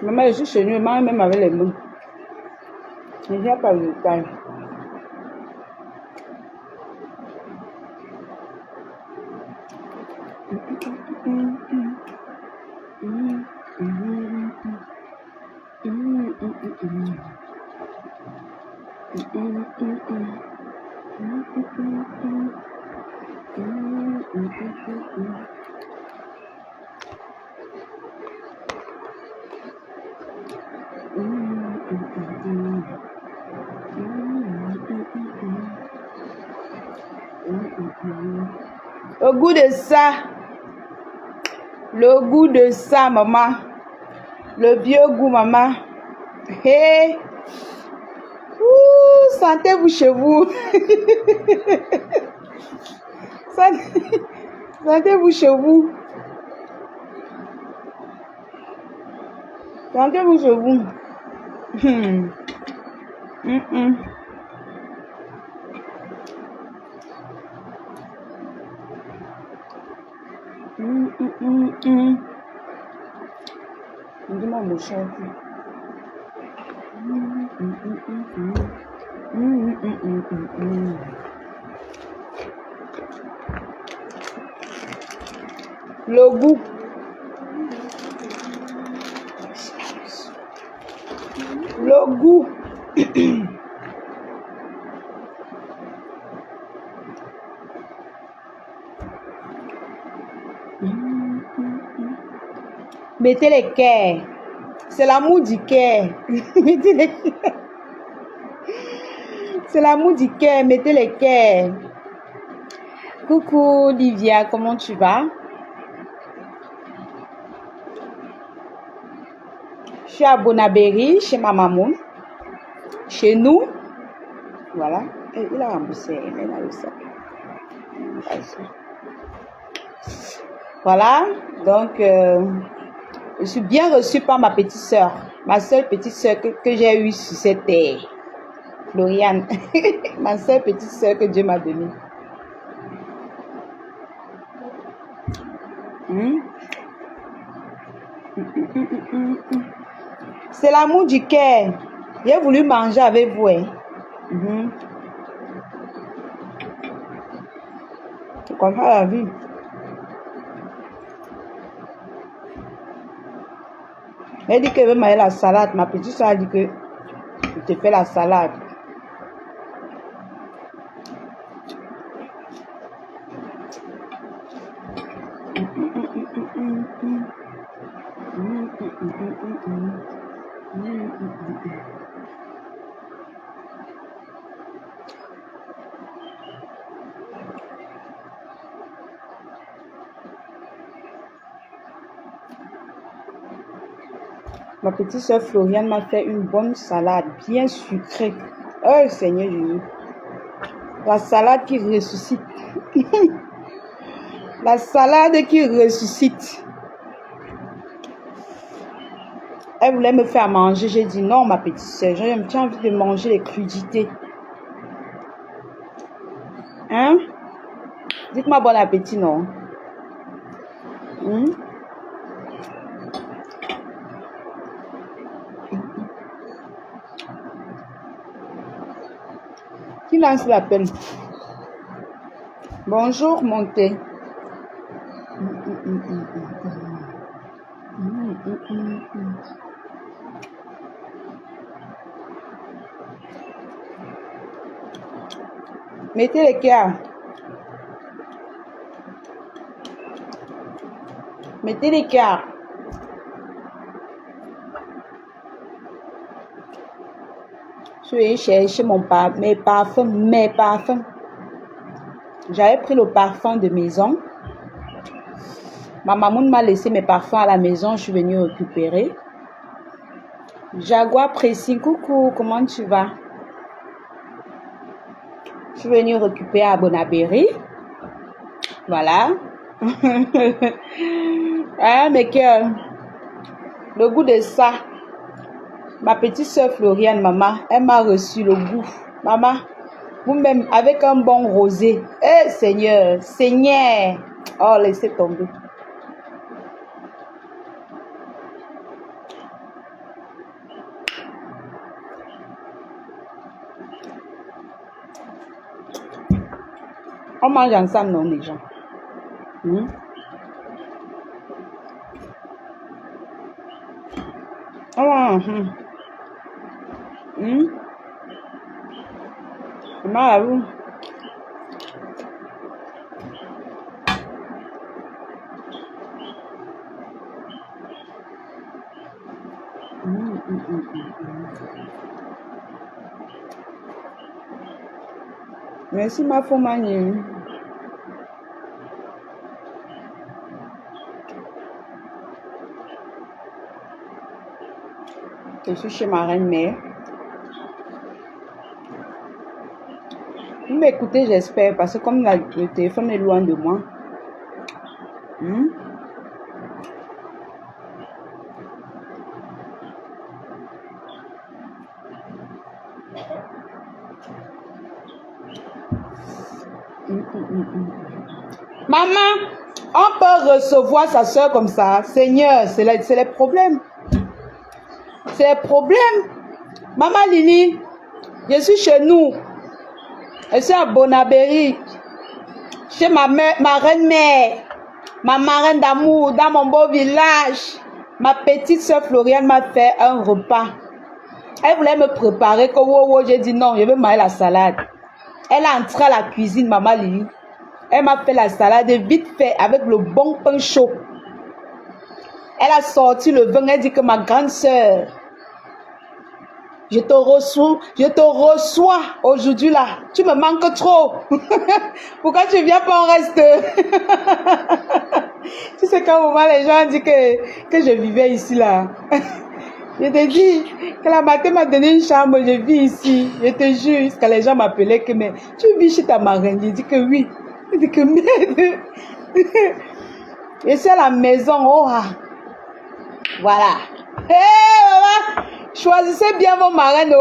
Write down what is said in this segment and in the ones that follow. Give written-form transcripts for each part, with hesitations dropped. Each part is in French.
Maman, je suis chez nous, maman même avec les mains. Je ne viens pas le détail. Le goût de ça. Le goût de ça, maman. Le vieux goût, maman. Hey. Ouh, sentez-vous chez vous. Sentez-vous chez vous. Sentez-vous chez vous. Dis-moi mon chat. Le goût. Le goût. Mettez les cœurs. C'est l'amour du cœur. Mettez les cœurs. C'est l'amour du cœur. Mettez les cœurs. Coucou Livia, comment tu vas? Je suis à Bonabéry, chez ma maman. Chez nous. Voilà. Et il a remboursé. Il a eu ça. Voilà. Donc, je suis bien reçue par ma petite soeur. Ma seule petite soeur que j'ai eue sur cette terre. Floriane. Ma seule petite soeur que Dieu m'a donnée. C'est l'amour du cœur. J'ai voulu manger avec vous. C'est comme ça la vie. Elle dit qu'elle veut manger la salade. Ma petite soeur a dit que je te fais la salade. Ma petite soeur Floriane m'a fait une bonne salade bien sucrée. Oh Seigneur Jésus. La salade qui ressuscite. La salade qui ressuscite. Elle voulait me faire manger. J'ai dit non, ma petite soeur. J'ai envie de manger les crudités. Hein? Dites-moi bon appétit, non? Qui lance l'appel? Bonjour, montez. Mettez les cœurs. Mettez les cœurs. Je vais chercher mes parfums. J'avais pris le parfum de maison. Ma maman m'a laissé mes parfums à la maison. Je suis venue récupérer. Jaguar Pressing, coucou, comment tu vas? Je suis venue récupérer à Bonabéry. Voilà. Ah, mais que le goût de ça. Ma petite soeur Floriane, maman, elle m'a reçu le goût. Maman, vous-même, avec un bon rosé. Eh, Seigneur, Seigneur. Oh, laissez tomber. mange ensemble, non, les gens. Mal. Merci ma fomanie. Je suis chez ma reine-mère. Vous m'écoutez, j'espère, parce que comme le téléphone est loin de moi. Maman, on peut recevoir sa soeur comme ça. Seigneur, c'est les problèmes. C'est les problèmes. Maman Lili, je suis chez nous. Je suis à Bonabéry. Chez ma reine-mère. Ma marraine d'amour, dans mon beau village. Ma petite soeur Floriane m'a fait un repas. Elle voulait me préparer. J'ai dit non, je veux manger la salade. Elle est entrée à la cuisine, maman Lili. Elle m'a fait la salade vite fait avec le bon pain chaud. Elle a sorti le vin. Elle dit que ma grande soeur, je te reçois aujourd'hui là. Tu me manques trop. Pourquoi tu viens pas, on reste? Tu sais qu'à un moment les gens ont dit que je vivais ici là. Je te dis que la matin m'a donné une chambre, je vis ici. Je te jure, jusqu'à les gens m'appelaient que mais tu vis chez ta marraine. Je dis que oui. Je dis que merde. Et c'est à la maison. Oh, voilà. Hé, maman, choisissez bien vos marraines.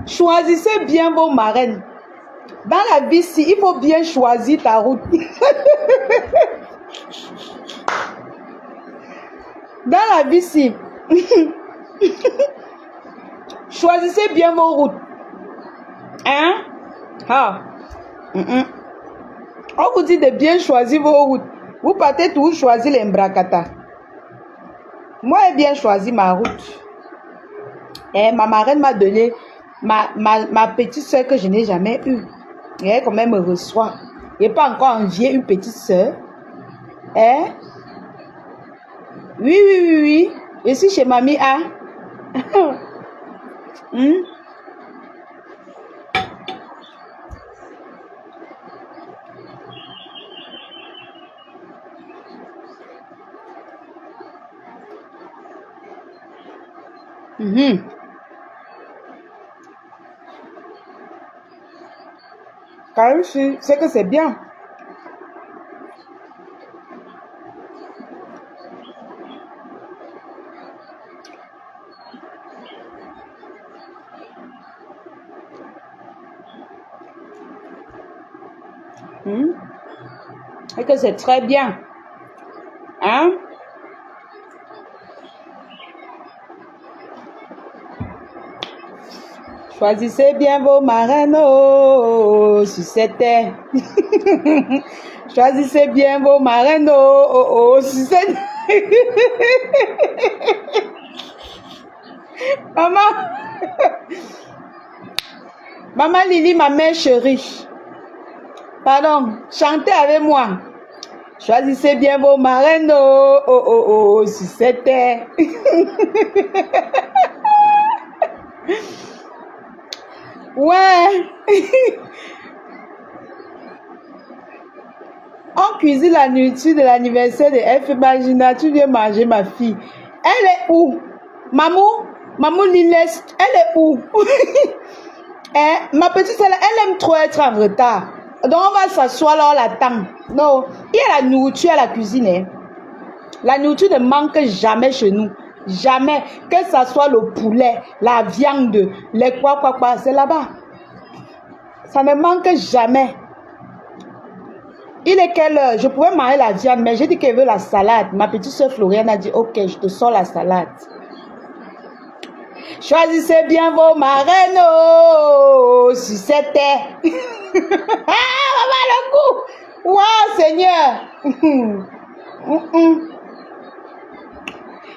Choisissez bien vos marraines. Dans la vie, il faut bien choisir ta route. Dans la vie, choisissez bien vos routes. Hein? On vous dit de bien choisir vos routes. Vous partez toujours choisir les Mbrakata. Moi, j'ai bien choisi ma route. Et ma marraine m'a donné ma petite soeur que je n'ai jamais eue. Et elle, quand même, me reçoit. Je n'ai pas encore envié une petite soeur. Hein? Oui. Je suis chez Mamie A. Car c'est que c'est bien. Et que c'est très bien. Hein? Choisissez bien vos marraines sur cette terre. Choisissez bien vos marraines sur cette Maman Lili, ma mère chérie. Pardon, chantez avec moi. Choisissez bien vos marraines sur cette terre. Ouais. On cuisine la nourriture de l'anniversaire de F. Magina, tu viens manger ma fille. Elle est où? Maman Lilès, elle est où? Ma petite soeur, elle aime trop être en retard. Donc on va s'asseoir là, on l'attend. Non, il y a la nourriture à la cuisine. Hein. La nourriture ne manque jamais chez nous. Jamais. Que ce soit le poulet, la viande, les quoi, c'est là-bas. Ça ne manque jamais. Il est quelle heure? Je pouvais manger la viande, mais j'ai dit qu'elle veut la salade. Ma petite soeur Floriane a dit, ok, je te sors la salade. Choisissez bien vos marraines, oh, si c'était. Ah, maman, le coup. Waouh, Seigneur.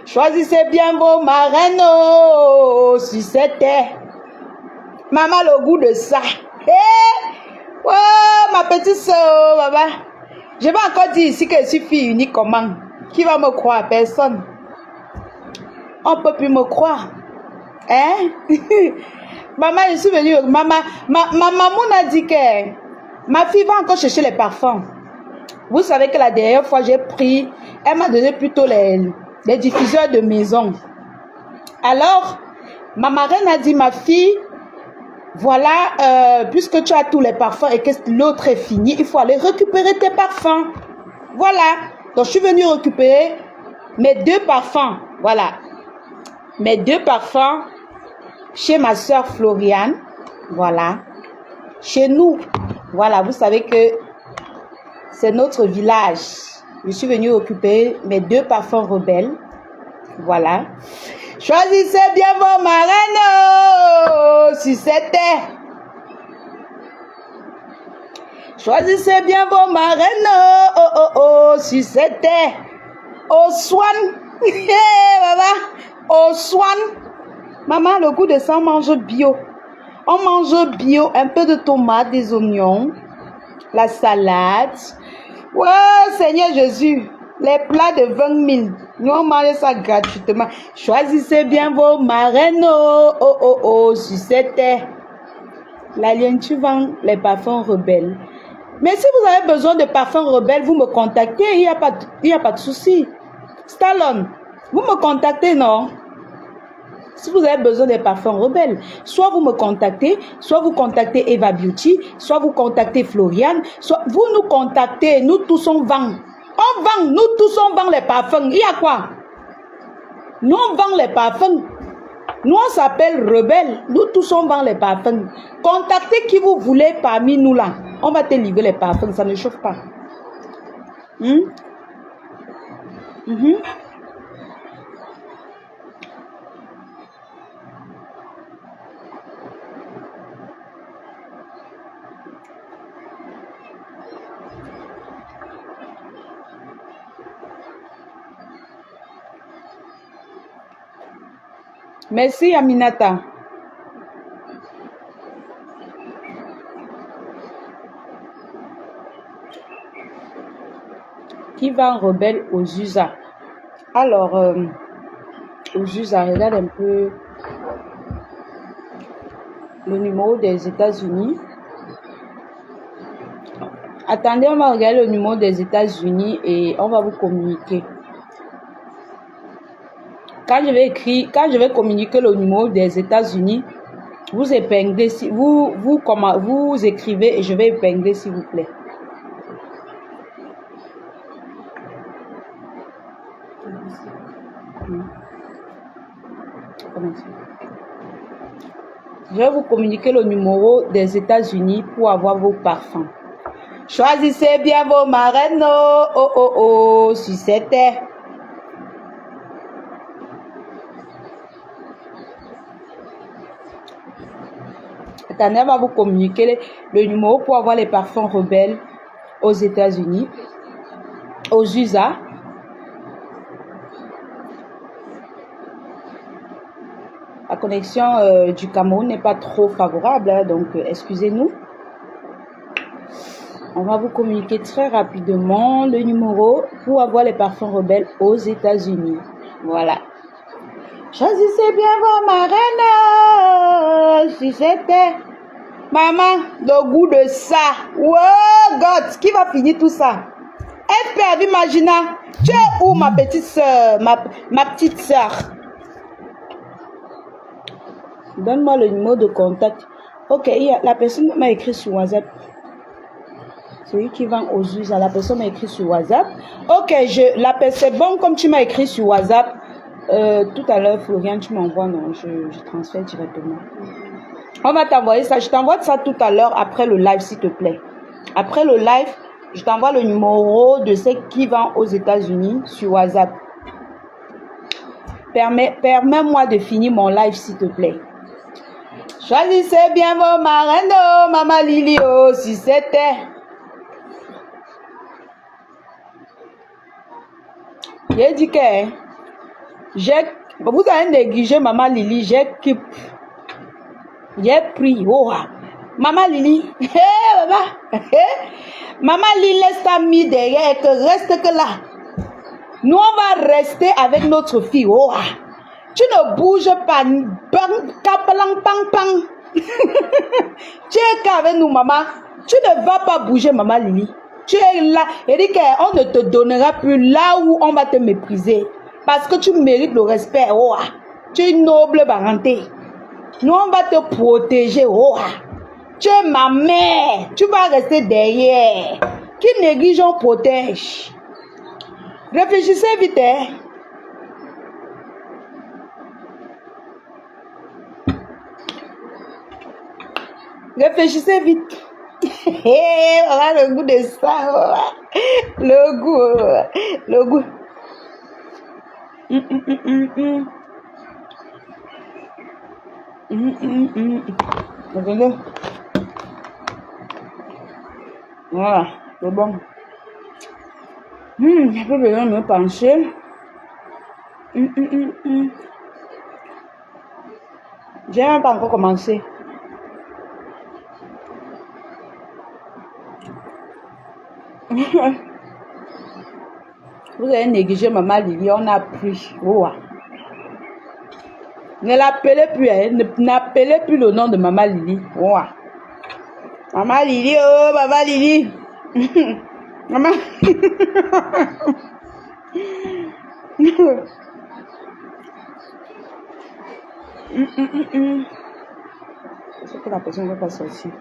Choisissez bien vos marraines, oh, si c'était. Maman, le goût de ça. Oh, ma petite soeur, maman. Je vais encore dire ici que je suis fille unique comment. Qui va me croire? Personne. On ne peut plus me croire. Hein? Maman, je suis venue. Ma maman a dit que ma fille va encore chercher les parfums. Vous savez que la dernière fois, j'ai pris, elle m'a donné plutôt les diffuseurs de maison. Alors, ma marraine a dit, ma fille, voilà, puisque tu as tous les parfums et que l'autre est fini, il faut aller récupérer tes parfums. Voilà. Donc, je suis venue récupérer mes 2 parfums. Voilà. Mes 2 parfums chez ma soeur Floriane. Voilà. Chez nous. Voilà. Vous savez que c'est notre village. Je suis venue récupérer mes 2 parfums rebelles. Voilà. Choisissez bien vos marraines, oh, si c'était. Choisissez bien vos marraines, oh, oh, oh, si c'était. Au Swan. Maman. Au Swan. Maman, le goût de ça, on mange bio. On mange bio, un peu de tomate, des oignons, la salade. Ouais, Seigneur Jésus. Les plats de 20 000. Nous, on mange ça gratuitement. Choisissez bien vos marraines. Oh, oh, oh, oh, si c'était. L'alien, tu vends les parfums rebelles. Mais si vous avez besoin de parfums rebelles, vous me contactez. Il n'y a pas de souci. Stallone, vous me contactez, non? Si vous avez besoin de parfums rebelles, soit vous me contactez, soit vous contactez Eva Beauty, soit vous contactez Floriane, soit vous nous contactez. Nous tous on vend. On vend, nous tous on vend les parfums. Il y a quoi? Nous on vend les parfums. Nous on s'appelle rebelles. Nous tous on vend les parfums. Contactez qui vous voulez parmi nous là. On va te livrer les parfums, ça ne chauffe pas. Merci Aminata. Qui va en rebelle aux USA? Alors, aux USA, regarde un peu le numéro des États-Unis. Attendez, on va regarder le numéro des États-Unis et on va vous communiquer. Quand je vais communiquer le numéro des États-Unis, vous épinglez, vous écrivez et je vais épingler s'il vous plaît. Je vais vous communiquer le numéro des États-Unis pour avoir vos parfums. Choisissez bien vos marraines, oh, oh, oh, oh, si c'était. Attendez, on va vous communiquer le numéro pour avoir les parfums rebelles aux États-Unis, aux USA. La connexion du Cameroun n'est pas trop favorable, hein, donc excusez-nous. On va vous communiquer très rapidement le numéro pour avoir les parfums rebelles aux États-Unis. Voilà. Choisissez bien vos marraines, si c'était. Maman, le goût de ça. Oh God, qui va finir tout ça? FP, Imagina, tu es où ma petite soeur, ma petite soeur? Donne-moi le numéro de contact. Ok, la personne m'a écrit sur WhatsApp. Celui qui vend aux USA, la personne m'a écrit sur WhatsApp. Ok, c'est bon comme tu m'as écrit sur WhatsApp. Tout à l'heure, Florian, tu m'envoies, non, je transfère directement. On va t'envoyer ça. Je t'envoie ça tout à l'heure après le live, s'il te plaît. Après le live, je t'envoie le numéro de ceux qui vend aux États-Unis sur WhatsApp. Permets-moi de finir mon live, s'il te plaît. Choisissez bien vos marraines, oh, Maman Lily, oh, si c'était. J'ai dit que vous avez négligé Maman Lily, j'ai pris. Oh, Maman Lily, Maman Lily, laisse ta mis derrière, que reste que là. Nous, on va rester avec notre fille. Oh, tu ne bouges pas. Tu es qu'avec nous, maman. Tu ne vas pas bouger, Maman Lily. Tu es là. Et dit qu'on ne te donnera plus là où on va te mépriser. Parce que tu mérites le respect. Oh, tu es une noble parenté. Nous, on va te protéger. Oh, tu es ma mère. Tu vas rester derrière. Qui néglige, on protège. Réfléchissez vite, hein. Réfléchissez vite. Voilà le goût de ça. Le goût. Attendez. Voilà, c'est bon. J'ai pas besoin de me pencher. J'ai même pas encore commencé. Vous avez négligé Maman Lily, on a pris. Oh. Ne l'appelez plus, hein. N'appelez plus le nom de Maman Lily. Oh. Maman Lily, oh, Maman Lily. Maman. C'est que la personne ne va pas sortir.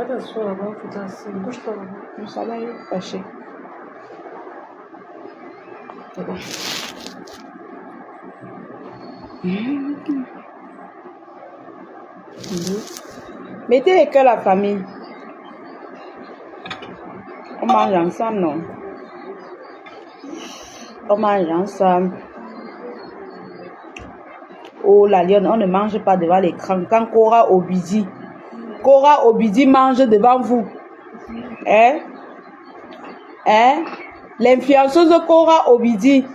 Attention là-bas, faut t'asseoir. Bouge pas là-bas. Ça va être fâché. C'est bon. Mettez que la famille. On mange ensemble, non? On mange ensemble. Oh, la lionne, on ne mange pas devant l'écran. Quand Cora Obidi mange devant vous. Hein? L'influenceuse Cora Obidi,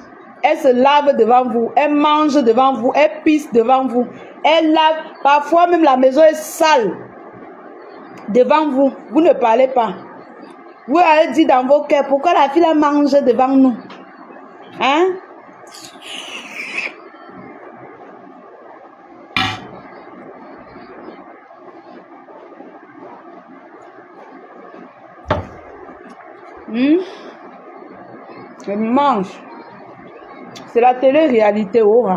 elle se lave devant vous, elle mange devant vous, elle pisse devant vous, elle lave, parfois même la maison est sale devant vous. Vous ne parlez pas. Vous allez dire dans vos cœurs, pourquoi la fille la mange devant nous? Hein? Elle mange. C'est la télé-réalité. Oh.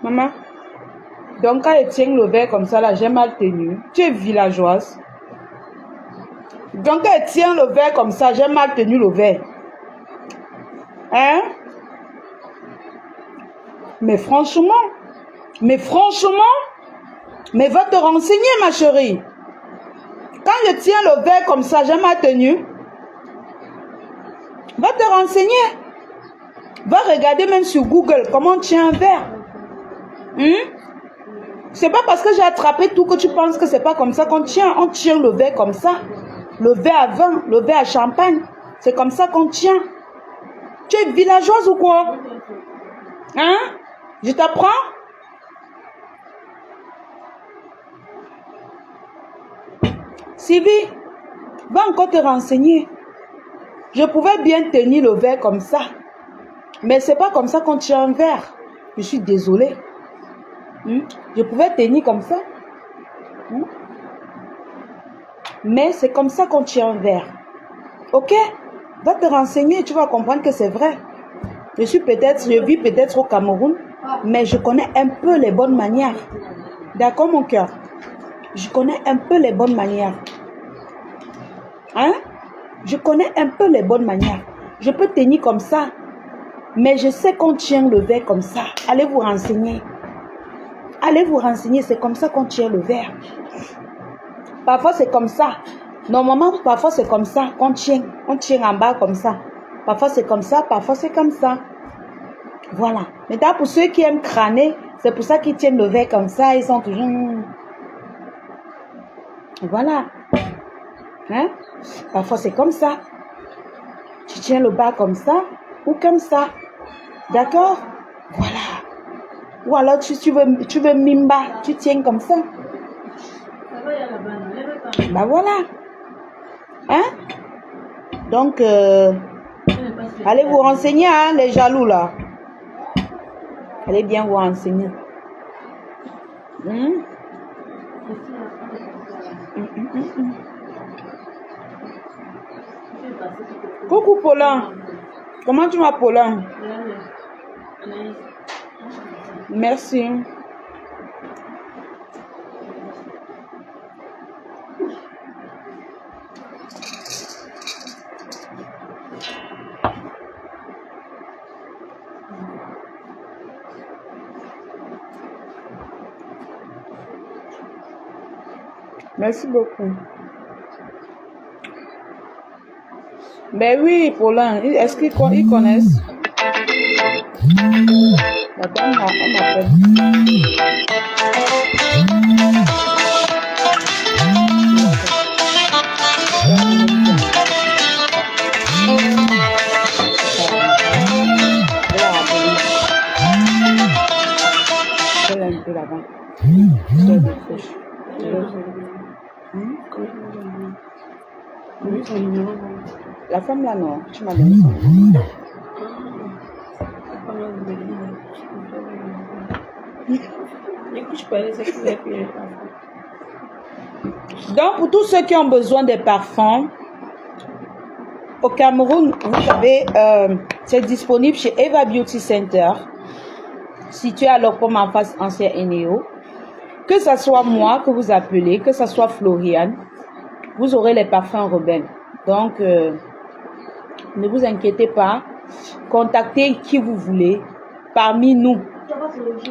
Maman, donc quand elle tient le verre comme ça, là, j'ai mal tenu. Tu es villageoise. Donc quand elle tient le verre comme ça, j'ai mal tenu le verre. Hein? Mais franchement, mais va te renseigner, ma chérie. Quand je tiens le verre comme ça, j'ai mal tenu. Va te renseigner. Va regarder même sur Google comment on tient un verre. C'est pas parce que j'ai attrapé tout que tu penses que c'est pas comme ça qu'on tient. On tient le verre comme ça. Le verre à vin, le verre à champagne. C'est comme ça qu'on tient. Tu es villageoise ou quoi? Hein? Je t'apprends? Sylvie, va encore te renseigner. Je pouvais bien tenir le verre comme ça. Mais c'est pas comme ça qu'on tient un verre. Je suis désolée. Je pouvais tenir comme ça. Mais c'est comme ça qu'on tient un verre. Ok? Va te renseigner et tu vas comprendre que c'est vrai. Je vis peut-être au Cameroun, mais je connais un peu les bonnes manières. D'accord, mon cœur? Je connais un peu les bonnes manières. Hein? Je connais un peu les bonnes manières. Je peux tenir comme ça. Mais je sais qu'on tient le verre comme ça. Allez vous renseigner. Allez vous renseigner. C'est comme ça qu'on tient le verre. Parfois, c'est comme ça. Normalement, parfois, c'est comme ça qu'on tient. On tient en bas comme ça. Parfois, c'est comme ça. Parfois, c'est comme ça. Voilà. Maintenant, pour ceux qui aiment crâner, c'est pour ça qu'ils tiennent le verre comme ça. Ils sont toujours... Voilà. Hein? Parfois, c'est comme ça. Tu tiens le bas comme ça ou comme ça. D'accord? Voilà. Ou alors, tu veux mimba, tu tiens comme ça. Bah voilà. Hein? Donc, allez vous renseigner, hein, les jaloux là. Allez bien vous renseigner. Coucou Paulin. Comment tu vas, Paulin? Merci. Merci beaucoup. Ben oui, Paulin, est-ce qu'ils connaissent? La dame, elle m'appelle. Je vais un peu là-bas. La femme là, non, tu m'as donné son numéro. Donc, pour tous ceux qui ont besoin des parfums, au Cameroun, vous savez, c'est disponible chez Eva Beauty Center, situé à l'Opom en face ancien Eneo. Que ce soit moi que vous appelez, que ce soit Floriane, vous aurez les parfums rebelles. Donc, ne vous inquiétez pas. Contactez qui vous voulez parmi nous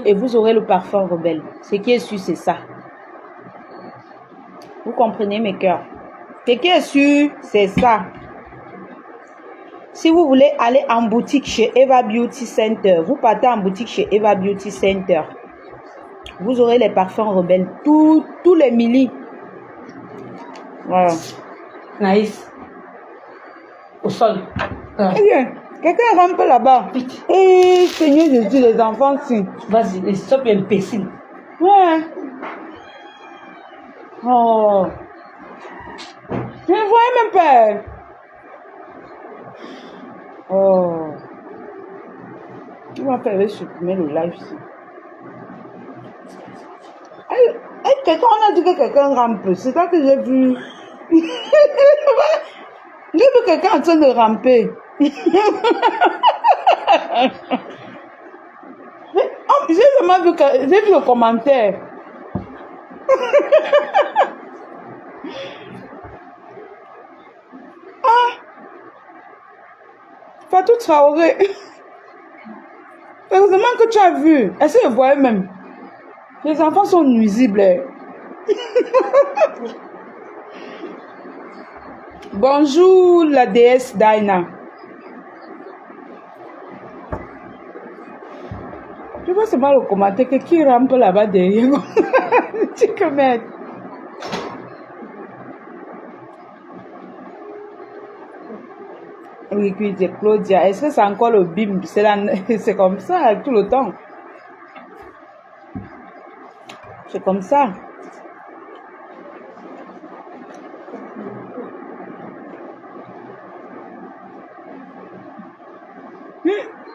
et vous aurez le parfum rebelle. Ce qui est sûr, c'est ça. Vous comprenez mes cœurs? Ce qui est sûr, c'est ça. Si vous voulez aller en boutique chez Eva Beauty Center, vous partez en boutique chez Eva Beauty Center. Vous aurez les parfums rebelles, tous les millis. Voilà. Naïs. Au sol. Eh bien, quelqu'un rampe là-bas. Eh, Seigneur Jésus, les enfants, si. Vas-y, les stop imbéciles. Ouais. Oh. Je ne voyais même pas. Oh. Il m'a fait supprimer le live ici. Quelqu'un, on a dit que quelqu'un rampe. C'est ça que j'ai vu. J'ai vu quelqu'un en train de ramper. J'ai seulement vu le commentaire. Ah, Fatou Traoré. Heureusement que tu as vu. Est-ce que je voyais même? Les enfants sont nuisibles. Bonjour la déesse Daina. Je vois seulement le commentaire que qui rampe là-bas derrière. Tu peux mettre. Oui, puis c'est Claudia. Est-ce que c'est encore le bim? C'est comme ça tout le temps. C'est comme ça.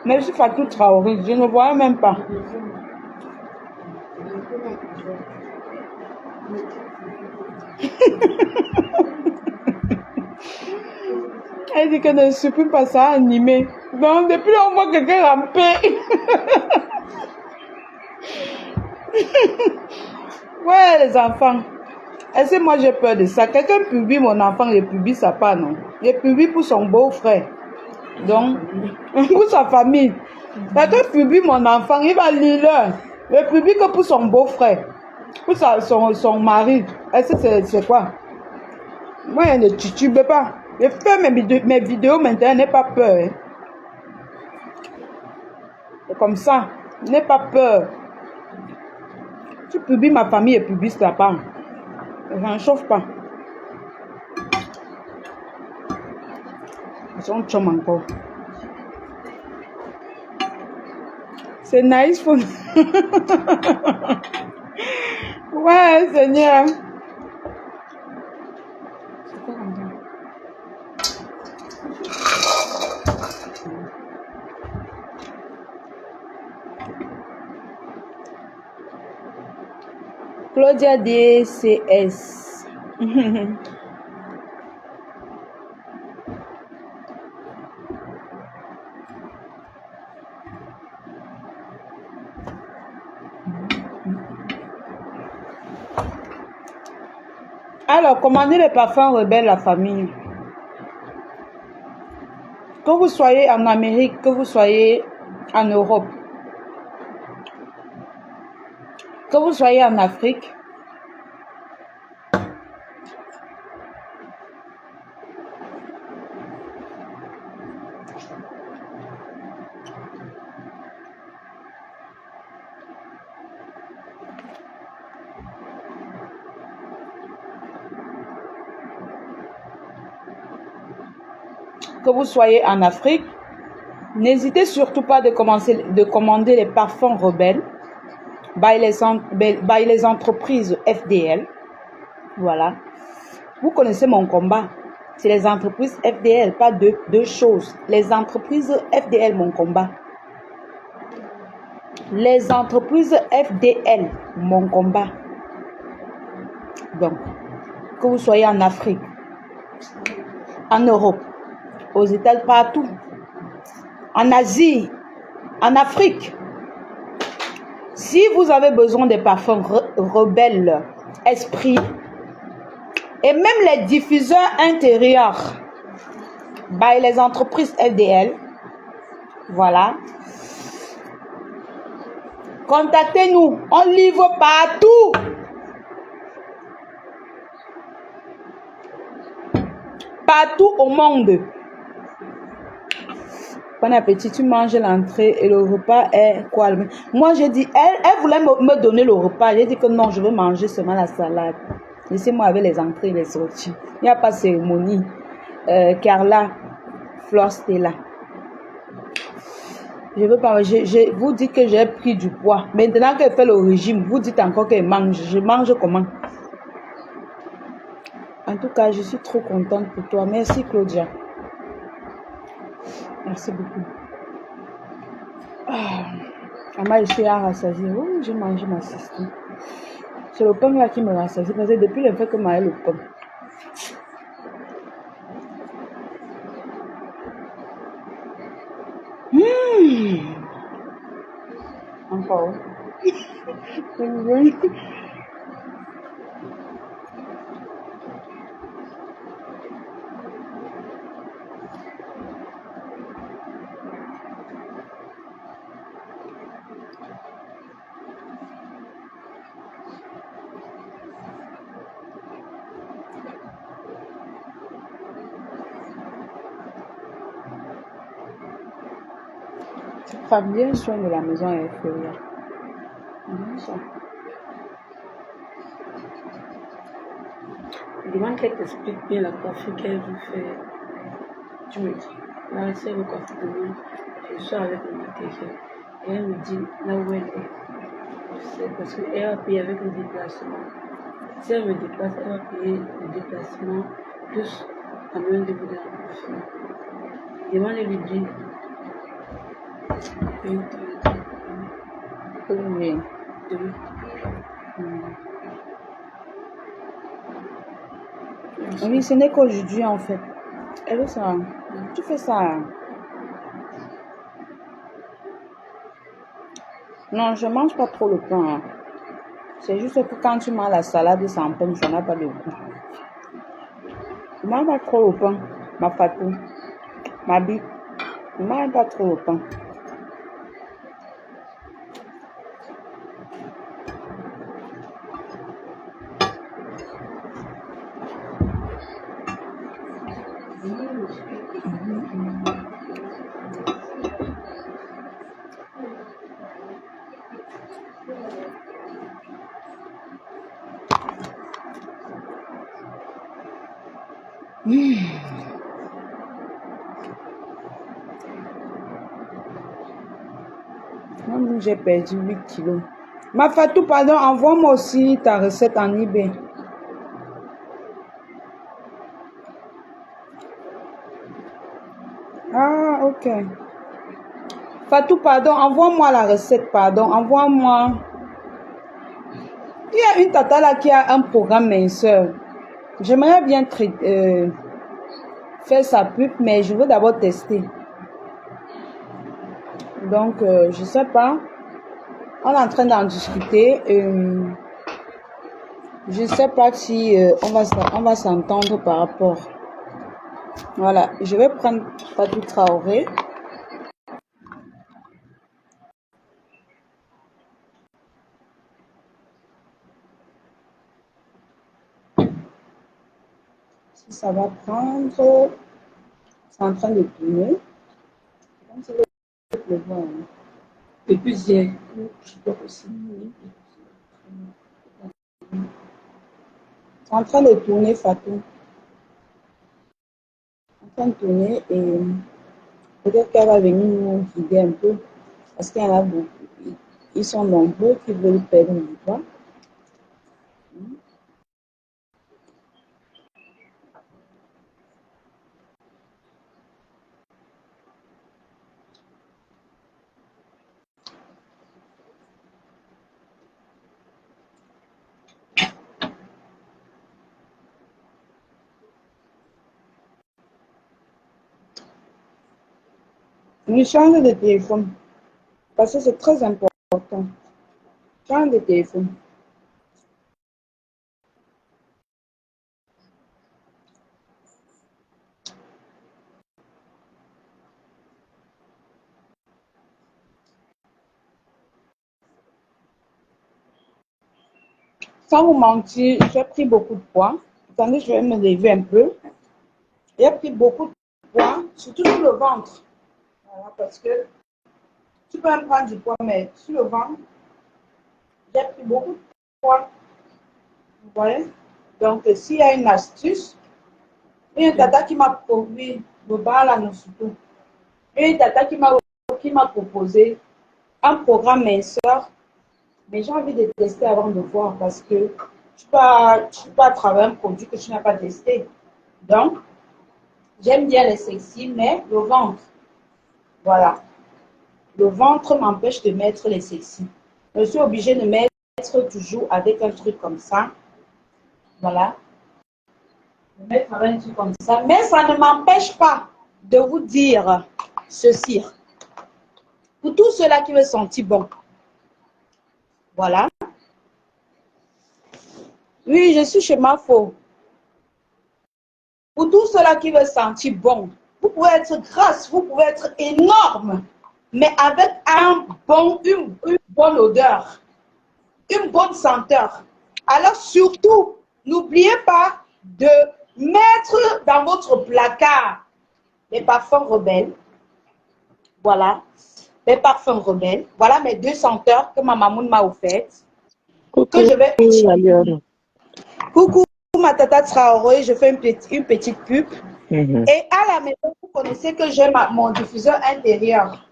Merci Fatou Traoré, je ne vois même pas. Elle dit qu'elle ne supprime pas ça animé. Donc depuis là on voit quelqu'un ramper. Ouais les enfants. Est-ce que moi j'ai peur de ça? Quelqu'un publie mon enfant, il publie ça pas, non? Il publie pour son beau-frère. Donc, pour sa famille. Quelqu'un publie mon enfant, il va lire là. Il publie que pour son beau-frère. Pour son mari. Est-ce que c'est quoi? Moi, je ne titube pas. Je fais mes vidéos maintenant, n'aie pas peur. Hein. C'est comme ça. N'aie pas peur. Tu publies ma famille et publie ça pas. Ça ne chauffe pas. Son chum encore. C'est nice pour ouais, Seigneur. Claudia DCS. Alors, commandez les parfums rebelles la famille. Que vous soyez en Amérique, que vous soyez en Europe, que vous soyez en Afrique, que vous soyez en Afrique, n'hésitez surtout pas de commander les parfums rebelles by les entreprises FDL. Voilà. Vous connaissez mon combat. C'est les entreprises FDL, pas deux choses. Les entreprises FDL, mon combat. Les entreprises FDL, mon combat. Donc, que vous soyez en Afrique, en Europe, aux États-Unis, partout, en Asie, en Afrique. Si vous avez besoin des parfums rebelles, esprit, et même les diffuseurs intérieurs, by les entreprises FDL, voilà. Contactez-nous, on livre partout. Partout au monde. Bon appétit, tu manges l'entrée et le repas est quoi? Moi, j'ai dit, elle voulait me donner le repas. J'ai dit que non, je veux manger seulement la salade. Laissez-moi avec les entrées et les sorties. Il n'y a pas de cérémonie. Carla, Flor Stella. Je veux pas, vous dites que j'ai pris du poids. Maintenant qu'elle fait le régime, vous dites encore qu'elle mange. Je mange comment? En tout cas, je suis trop contente pour toi. Merci, Claudia. Merci beaucoup. Maman, je suis à rassasier. Oh, j'ai mangé ma sister. C'est le pain là qui me rassasie. Parce que depuis le fait que m'a le pain. Encore. Prends bien soin de la maison et Florian. Je demande qu'elle t'explique bien la coiffure qu'elle veut faire. Tu me dis, là, c'est le coiffure demain. Je suis avec le maquillage. Et elle me dit là où elle est. Je sais, parce qu'elle va payer avec le déplacement. Si elle me déplace, elle va payer le déplacement plus quand même de vous de la coiffure. Demande lui dit. Oui. Oui, ce n'est qu'aujourd'hui en fait. Elle veut ça. Tu fais ça. Non, je mange pas trop le pain. C'est juste que quand tu manges la salade sans pain, ça n'a pas de goût. Je ne mange pas trop le pain, ma Fatou, ma bite. Je ne mange pas trop le pain. Moi, j'ai perdu 8 kilos. Ma Fatou, pardon, envoie-moi aussi ta recette en eBay. Ah, ok. Fatou, pardon, envoie-moi la recette, pardon. Envoie-moi. Il y a une tata là qui a un programme minceur. J'aimerais bien faire sa pub, mais je veux d'abord tester. Donc, je sais pas. On est en train d'en discuter. Je sais pas si on va s'entendre par rapport. Voilà, je vais prendre Fatou Traoré. Si ça va prendre, c'est en train de tourner. Comme ça va pleuvoir, hein. Et puis, hier, je dois aussi. C'est en train de tourner, Fatou. En train de tourner et peut-être qu'elle va venir nous guider un peu. Parce qu'il y en a beaucoup. Ils sont nombreux qui veulent perdre du poids. Je change de téléphone. Parce que c'est très important. Change de téléphone. Sans vous mentir, j'ai pris beaucoup de poids. Attendez, je vais me lever un peu. J'ai pris beaucoup de poids, surtout sur le ventre. Voilà, parce que tu peux même prendre du poids, mais sur le ventre, j'ai pris beaucoup de poids. Vous voyez? Donc, s'il y a une astuce, il y a une tata qui m'a proposé, le bar là, non, surtout. Il y a une tata qui m'a proposé un programme minceur, mais j'ai envie de tester avant de voir parce que tu peux pas travailler un produit que tu n'as pas testé. Donc, j'aime bien les sexy, mais le ventre, voilà. Le ventre m'empêche de mettre les sexy. Je suis obligée de mettre toujours avec un truc comme ça. Voilà. De mettre avec un truc comme ça. Mais ça ne m'empêche pas de vous dire ceci. Pour tous ceux-là qui veulent sentir bon. Voilà. Oui, je suis chez Mafo. Pour tous ceux-là qui veulent sentir bon, vous pouvez être grasse, vous pouvez être énorme, mais avec une bonne odeur, une bonne senteur. Alors surtout, n'oubliez pas de mettre dans votre placard les parfums rebelles. Voilà, les parfums rebelles. Voilà mes 2 senteurs que ma maman m'a offertes. Que je vais utiliser. Coucou, ma tata Traoré, je fais une petite pub. Et à la maison, vous connaissez que j'ai mon diffuseur intérieur.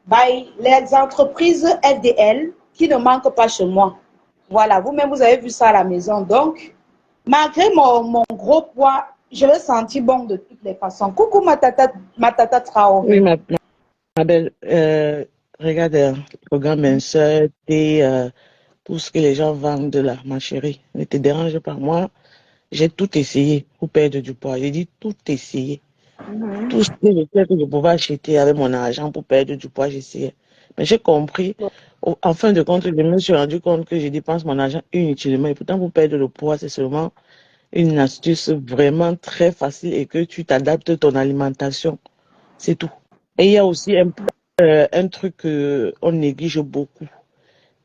By les entreprises LDL qui ne manquent pas chez moi. Voilà, vous-même, vous avez vu ça à la maison. Donc, malgré mon gros poids, je me sentir bon de toutes les façons. Coucou, ma tata Traoré. Oui, ma belle, regarde le programme minceur et tout ce que les gens vendent là, ma chérie. Ne te dérange pas. Moi, j'ai tout essayé pour perdre du poids. J'ai dit tout essayé. Tout ce que je pouvais acheter avec mon argent pour perdre du poids, j'essayais. Mais j'ai compris En fin de compte, je me suis rendu compte que je dépense mon argent inutilement. Et pourtant, pour perdre le poids, c'est seulement une astuce vraiment très facile et que tu t'adaptes ton alimentation. C'est tout. Et il y a aussi un truc qu'on néglige beaucoup.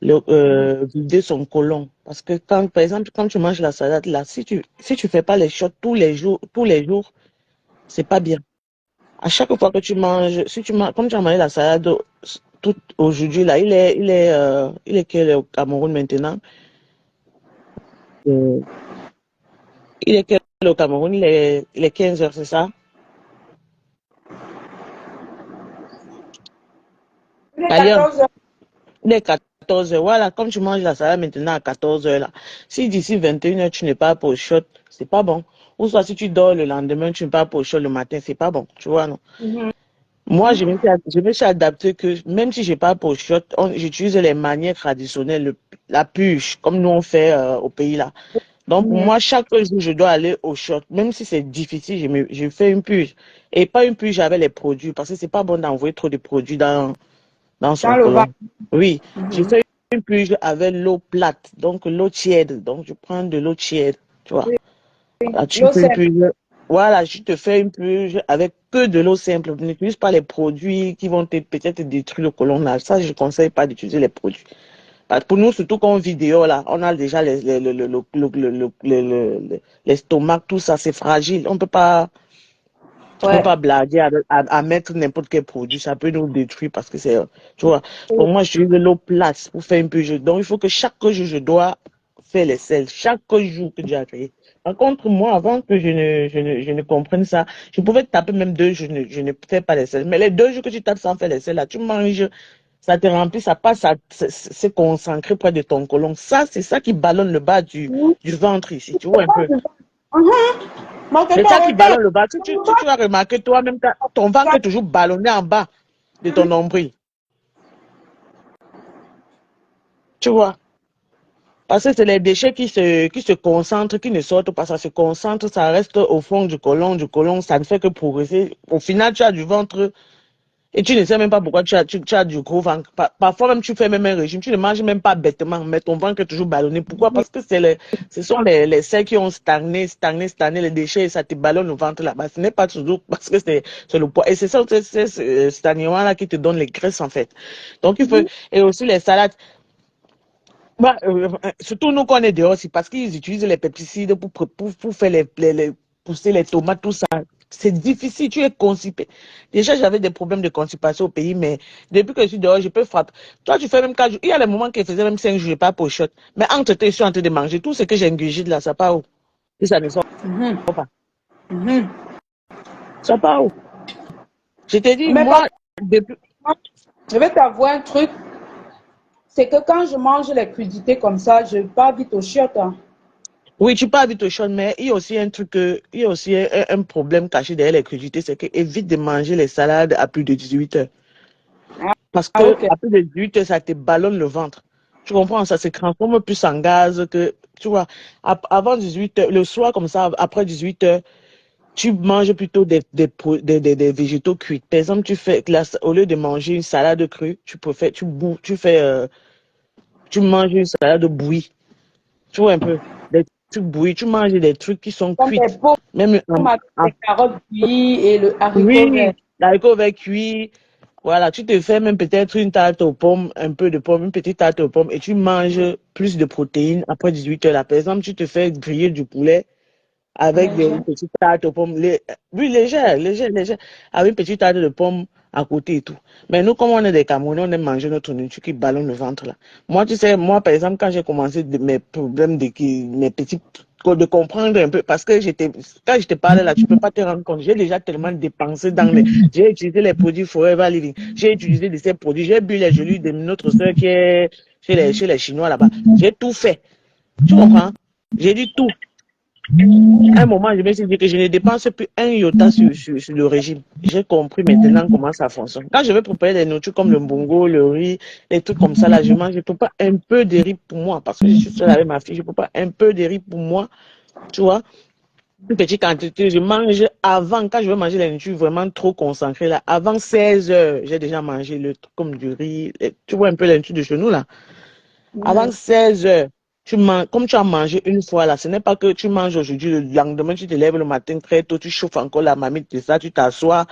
Vider son côlon. Parce que quand, par exemple, quand tu manges la salade, là, si tu fais pas les choses tous les jours, c'est pas bien. À chaque fois que tu manges, si tu manges, comme tu as mangé la salade tout aujourd'hui, là, il est quel au Cameroun maintenant? Euh, il est quel au Cameroun? Il est 15 heures, c'est ça? Il est D'ailleurs, 14 heures. il est 14 heures. Voilà, comme tu manges la salade maintenant à 14 heures, là. Si d'ici 21 heures, tu n'es pas pour shot, c'est pas bon. Ou soit si tu dors le lendemain, tu n'es pas pour shot le matin, c'est pas bon. Tu vois, non? Mhm. Moi, je me suis adapté que même si j'ai pas pour shot, j'utilise les manières traditionnelles, la purge, comme nous on fait au pays là. Donc, pour Mhm. moi, chaque jour, je dois aller au shot. Même si c'est difficile, je fais une purge. Et pas une purge avec les produits, parce que c'est pas bon d'envoyer trop de produits dans Dans son le ventre. côlon. Oui, j'ai Mhm. fait une purge avec l'eau plate, donc l'eau tiède. Donc, je prends de l'eau tiède, tu vois. Oui. Voilà, tu L'eau fais une simple. purge. Voilà, je te fais une purge avec que de l'eau simple. N'utilise pas les produits qui vont peut-être détruire le côlon là. Ça, je ne conseille pas d'utiliser les produits. Parce que pour nous, surtout quand on vit dehors, là, on a déjà l'estomac, tout ça, c'est fragile. On peut pas Ouais. blaguer à mettre n'importe quel produit. Ça peut nous détruire parce que c'est, tu vois. Pour moi, j'utilise de l'eau plate pour faire un peu. Donc, il faut que chaque jour, je dois faire les selles. Chaque jour que j'ai créé. Par contre, moi, avant que je ne comprenne ça, je pouvais taper même 2 jours, je ne fais pas les selles. Mais les 2 jours que tu tapes sans faire les selles, là, tu manges, ça te remplit, ça passe, c'est concentré près de ton côlon. Ça, c'est ça qui ballonne le bas Mhm. du ventre ici. Tu vois un peu. Mhm. Mon C'est tonton, ça qui regarde. ballonne le bas. Tu vas remarquer toi-même, ton ventre est toujours ballonné en bas de ton nombril. Tu vois. Parce que c'est les déchets qui se concentrent, qui ne sortent pas. Ça se concentre, ça reste au fond du côlon. Du côlon, ça ne fait que progresser. Au final, tu as du ventre et tu ne sais même pas pourquoi tu as du gros ventre. Parfois même, tu fais même un régime. Tu ne manges même pas bêtement, mais ton ventre est toujours ballonné. Pourquoi? Parce que ce sont les selles qui ont stagné, les déchets, et ça te ballonne le ventre là-bas. Ce n'est pas toujours parce que c'est le poids. Et c'est ça, c'est ce stagnement-là qui te donne les graisses, en fait. Donc, il faut, et aussi les salades. Bah, surtout nous qu'on est dehors, c'est parce qu'ils utilisent les pesticides pour faire pousser les tomates, tout ça. C'est difficile, tu es constipé. Déjà, j'avais des problèmes de constipation au pays, mais depuis que je suis dehors, je peux frapper. Toi, tu fais même 4 jours. Il y a des moments qui faisaient même 5 jours, je pas pochotte. Mais entre-temps, je suis en train de manger. Tout ce que j'ingurgite là, ça part où? Et ça ne sort Mhm. pas. Mhm. Ça part où? Je te dis, Mais par moi, depuis. contre, je vais t'avouer un truc. C'est que quand je mange les crudités comme ça, je pars vite au chiottes, hein. Oui, tu parles vite au chaud, mais il y a aussi un truc, il y a aussi un problème caché derrière les crudités, c'est que évite de manger les salades à plus de 18 heures. Parce Ah, que ok. à plus de 18 heures, ça te ballonne le ventre. Tu comprends? Ça se transforme plus en gaz que, tu vois, avant 18 heures, le soir comme ça, après 18 heures, tu manges plutôt des végétaux cuits. Par exemple, au lieu de manger une salade crue, tu manges une salade bouillie. Tu vois un peu, des trucs bouillis, tu manges des trucs qui sont Comme cuits. les pommes Même avec les carottes bouillies et le haricot vert. oui, l'haricot vert cuit. Voilà, tu te fais même peut-être une tarte aux pommes, un peu de pommes, une petite tarte aux pommes et tu manges plus de protéines après 18 heures là. Par exemple, tu te fais griller du poulet avec Léger. une petite tarte aux pommes. Oui, légère, légère, légère. Avec une petite tarte de pommes à côté et tout. Mais nous, comme on est des Camerounais, on aime manger notre nourriture qui ballonne le ventre là. Moi, tu sais, moi, par exemple, quand j'ai commencé mes problèmes mes petits, de comprendre un peu, parce que quand je te parlais là, tu peux pas te rendre compte. J'ai déjà tellement dépensé j'ai utilisé les produits Forever Living. J'ai utilisé de ces produits. J'ai bu les gelées de notre soeur qui est chez les Chinois là-bas. J'ai tout fait. Tu comprends? J'ai dit tout. À un moment, je me suis dit que je ne dépense plus un iota sur le régime. J'ai compris maintenant comment ça fonctionne. Quand je vais préparer des nourritures comme le bongo, le riz, les trucs comme ça, là, je mange, je ne peux pas un peu de riz pour moi parce que je suis seule avec ma fille. Je ne peux pas un peu de riz pour moi, tu vois. Une petite quantité, je mange avant, quand je veux manger la nourriture vraiment trop concentrée là, avant 16 heures, j'ai déjà mangé le truc comme du riz. Tu vois un peu la nourriture de chez nous là. Avant 16 heures, tu manges, comme tu as mangé une fois là, ce n'est pas que tu manges aujourd'hui, le lendemain tu te lèves le matin très tôt, tu chauffes encore la marmite de ça, tu t'assois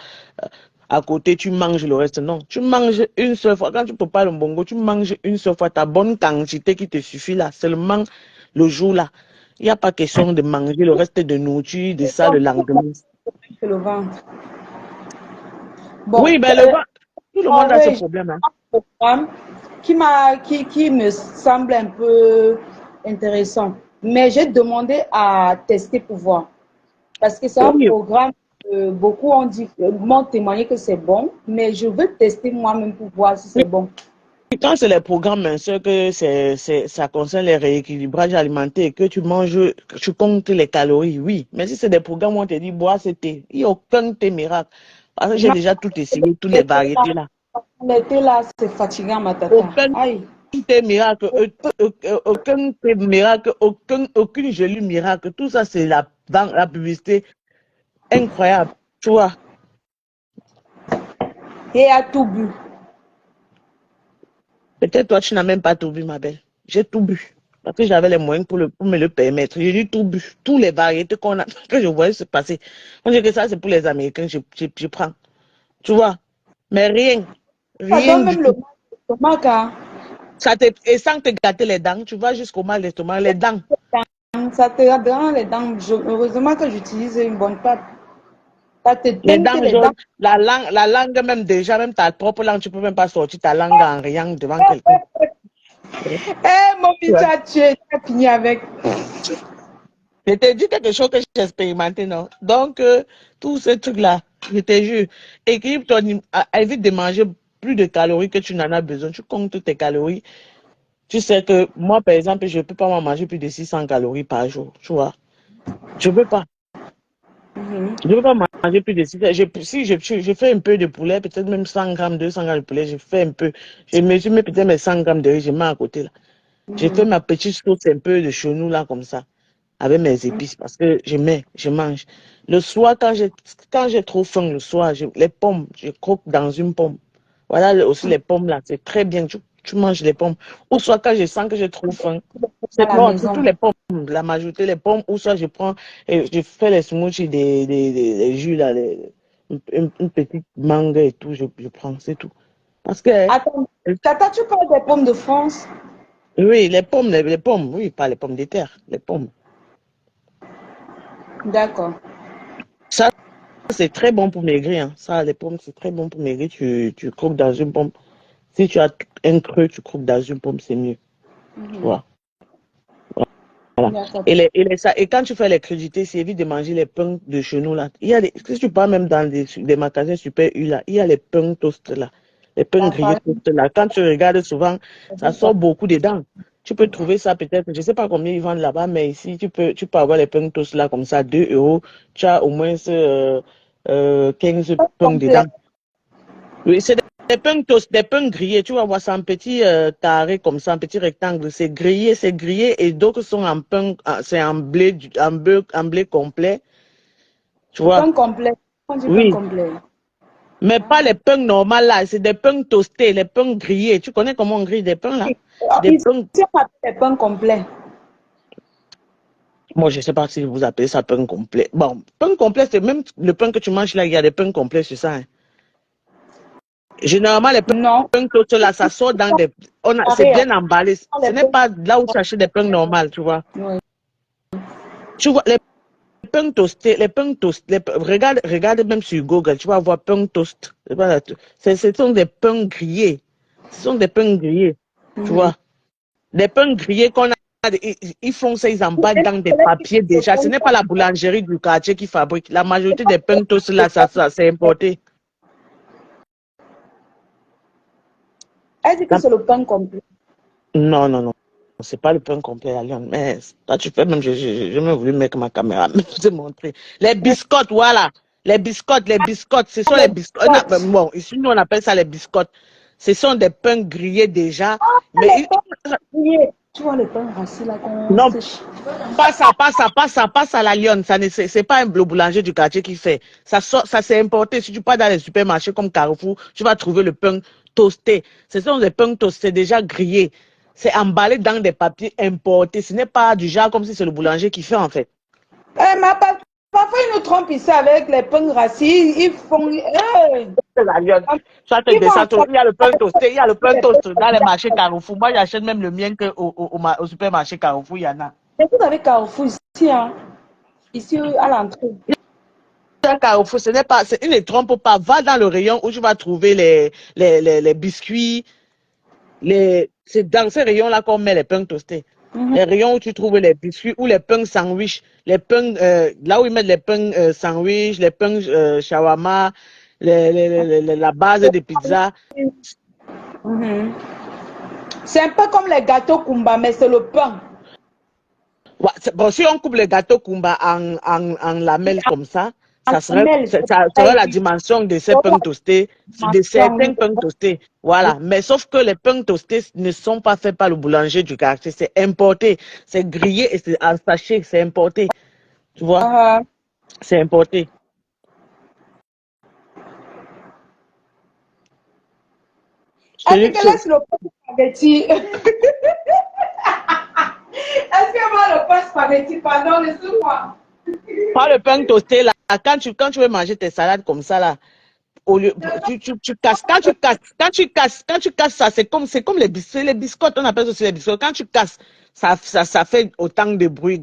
à côté, tu manges le reste. Non, tu manges une seule fois. Quand tu prépares le bongo, tu manges une seule fois ta bonne quantité qui te suffit là, seulement le jour là. Il n'y a pas question de manger le reste de nourriture, de ça le lendemain. C'est le ventre. Oui, Bon, ben le ventre, tout le monde a ce j'ai problème. Hein. un programme qui me semble un peu intéressant. Mais j'ai demandé à tester pour voir. Parce que c'est un Oui, programme que beaucoup m'ont témoigné que c'est bon, mais je veux tester moi-même pour voir si c'est bon. quand c'est les programmes minceurs que ça concerne les rééquilibrages alimentaires et que tu manges, tu comptes les calories, oui. Mais si c'est des programmes où on te dit bois ce thé, il n'y a aucun thé miracle. Parce que j'ai déjà tout essayé, toutes les variétés là. L'été là, c'est fatigant, ma tata. Aucun Aïe. thé miracle, aucun thé miracle, aucune gelée miracle. Tout ça, c'est la publicité incroyable. Tu vois, Et à tout bu. peut-être toi, tu n'as même pas tout bu, ma belle. J'ai tout bu. Parce que j'avais les moyens pour me le permettre. J'ai dû tout bu. Toutes les variétés qu'on a, que je voyais se passer. On dit que ça, c'est pour les Américains, je prends. Tu vois. Mais rien. Ça Rien donne du même le tout. mal d'estomac, hein. Et sans te gâter les dents, tu vas jusqu'au mal d'estomac, les dents. Ça te rend les dents. Heureusement que j'utilise une bonne pâte. Ça te Les teinte dents les dents. jaunes, la langue même déjà, même ta propre langue, tu peux même pas sortir ta langue en riant devant quelqu'un. Eh, mon fils, Ouais. tu as fini avec. Je t'ai dit quelque chose que j'ai expérimenté, non? Donc, tous ces trucs-là, je te jure, équilibre évite de manger plus de calories que tu n'en as besoin. Tu comptes tes calories. Tu sais que moi, par exemple, je ne peux pas m'en manger plus de 600 calories par jour, tu vois. Je ne peux pas. Je ne peux pas manger plus de 600. Si je fais un peu de poulet, peut-être même 100 grammes, 200 grammes de poulet, je fais un peu. Je mets peut-être mes 100 grammes de riz, je mets à côté là. J'ai fait ma petite sauce un peu de chenou là, comme ça, avec mes épices, parce que je mange. Le soir, quand j'ai trop faim, le soir, les pommes, je croque dans une pomme. Voilà aussi les pommes là, c'est très bien. Tu manges les pommes. Ou soit quand je sens que j'ai trop faim, À c'est la bon, surtout maison. les pommes, la majorité les pommes, ou soit je prends et je fais les smoothies des jus là, une petite mangue et tout, je prends, c'est tout. Parce que, Attends, tata, tu parles des pommes de France? oui, les pommes, oui, pas les pommes de terre, les pommes. D'accord. Ça, c'est très bon pour maigrir. Hein. Ça, les pommes, c'est très bon pour maigrir. Tu croques dans une pomme. Si tu as un creux, tu croques dans une pomme, c'est mieux. Tu vois. Voilà. D'accord. Et quand tu fais les crudités, c'est évite de manger les pains de chez nous là. Si tu pars même dans des magasins super U là, il y a les pains toast là. Les pains La grillés farine, toast là. Quand tu regardes souvent, ça sort beaucoup dedans. Tu peux trouver ça peut-être, je ne sais pas combien ils vendent là-bas, mais ici, tu peux avoir les pains toast là comme ça, 2 euros. Tu as au moins 15 pains dedans. complet. Oui, c'est des pains toast, des pains grillés. Tu vas voir ça en petit carré comme ça, en petit rectangle. C'est grillé et d'autres sont en pain, c'est en blé, en blé complet. Tu vois? Pain complet. On dit pain Oui. complet. Mais pas les pains normaux là, c'est des pains toastés, les pains grillés. Tu connais comment on grille des pains là? Des Ici, pains. on appelle les pains complets. Moi, je ne sais pas si vous appelez ça pain complet. Bon, pain complet, c'est même le pain que tu manges là, il y a des pains complets sur ça. Hein. Généralement, les Non. pains toast là, ça sort dans des. C'est Carré, hein. bien emballé. Ce Les n'est pains. pas là où tu achètes des pains normaux, tu vois. Oui. Tu vois, les pains toastés, regarde même sur Google, tu vas voir pain toast. Voilà, ce sont des pains grillés. Ce sont des pains grillés, tu vois. Des pains grillés qu'on a, ils font ça, ils emballent dans des papiers déjà. Ce n'est pas la boulangerie du quartier qui fabrique. La majorité des pains toast là, ça c'est importé. Elle dit que c'est le pain complet. Non, non, non. C'est pas le pain complet à Lyon. Mais toi, tu fais même, j'ai même voulu mettre ma caméra, mais je te montrer. Les biscottes, voilà. Les biscottes, ce sont les Les biscottes. biscottes. Bon, ici, nous, on appelle ça les biscottes. Ce sont des pains grillés déjà. Ah, Mais les pains grillés. Tu vois les pains rassis là qu'on Non, sèche. pas ça, pas ça, pas ça, pas ça, la lionne. C'est pas le boulanger du quartier qui fait. Ça c'est importé. Si tu pars dans les supermarchés comme Carrefour, tu vas trouver le pain toasté. Ce sont des pains toastés déjà grillés. C'est emballé dans des papiers importés. Ce n'est pas du genre comme si c'est le boulanger qui fait, en fait. Parfois, ils nous trompent ici avec les pains rassis. Ils font. C'est la lionne. Ça te Ils vont descend. en Il y a le pain toasté. Il y a le pain toast dans les marchés Carrefour. Moi, j'achète même le mien au supermarché Carrefour. Il y en a. vous avez Carrefour ici, hein? Ici à l'entrée. Un Carrefour, ce n'est pas, il ne trompe pas. Va dans le rayon où tu vas trouver les biscuits. C'est dans ces rayons-là qu'on met les pains toastés. Les rayons où tu trouves les biscuits ou les pains sandwich. Les pains, là où ils mettent les pains sandwich, les pains shawarma, la base des pizzas. C'est un peu comme les gâteaux Kumba, mais c'est le pain. Ouais, bon, si on coupe les gâteaux Kumba en lamelles comme ça serait la dimension de ces pains toastés, de certains pains toastés. Voilà. Mais sauf que les pains toastés ne sont pas faits par le boulanger du quartier. C'est importé. C'est grillé et c'est en sachet. C'est importé. Tu vois? C'est importé. Est-ce que laisse le pain spaghetti? Est-ce que moi le pain spaghetti, pardon, laisse-moi. Pas le pain toasté là. Quand tu veux manger tes salades comme ça là, au lieu, tu casses. Quand tu casses ça, c'est comme les biscottes, on appelle ça aussi les biscottes. Quand tu casses, ça fait autant de bruit.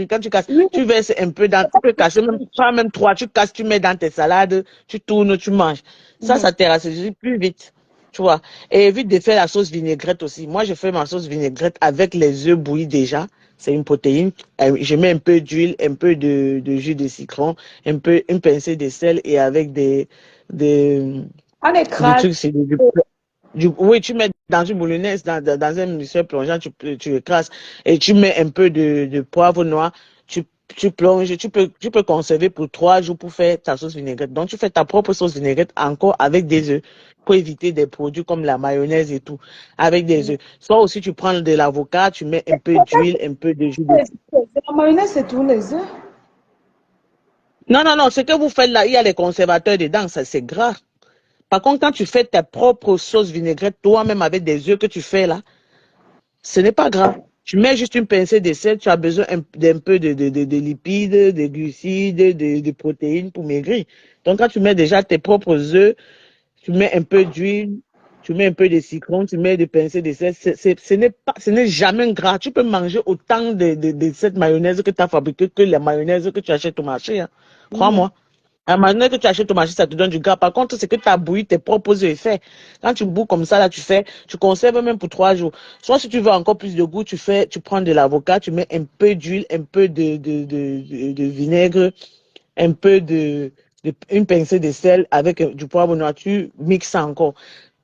Quand tu casses, tu verses un peu dans, tu peux casser même 3, tu casses, tu mets dans tes salades, tu tournes, tu manges. Ça te rassaisir plus vite. Tu vois. Et évite de faire la sauce vinaigrette aussi. Moi, je fais ma sauce vinaigrette avec les œufs bouillis déjà. C'est une protéine. Je mets un peu d'huile, un peu de jus de citron, une pincée de sel et avec On écrase. Oui, tu mets dans une boulonnaise, dans un mixeur plongeant, tu écrases et tu mets un peu de poivre noir. Tu plonges, tu peux conserver pour 3 jours pour faire ta sauce vinaigrette. Donc, tu fais ta propre sauce vinaigrette encore avec des œufs pour éviter des produits comme la mayonnaise et tout, avec des œufs. Soit aussi, tu prends de l'avocat, tu mets un peu d'huile, un peu de jus de... La mayonnaise, c'est tous les œufs. Non, ce que vous faites là, il y a les conservateurs dedans, ça c'est gras. Par contre, quand tu fais ta propre sauce vinaigrette, toi-même avec des œufs que tu fais là, ce n'est pas gras. Tu mets juste une pincée de sel, tu as besoin d'un peu de lipides, de glucides, de protéines pour maigrir. Donc, quand tu mets déjà tes propres œufs, tu mets un peu d'huile, tu mets un peu de citron, tu mets des pincées de sel, ce n'est jamais gras. Tu peux manger autant de cette mayonnaise que tu as fabriquée que la mayonnaise que tu achètes au marché. Hein. Crois-moi. La mayonnaise que tu achètes au marché, ça te donne du gras. Par contre, c'est que tu as bouilli tes propres œufs faits. Quand tu bouilles comme ça, là, tu conserves même pour 3 jours. Soit si tu veux encore plus de goût, tu prends de l'avocat, tu mets un peu d'huile, un peu de vinaigre, un peu une pincée de sel avec du poivre noir, tu mixes ça encore.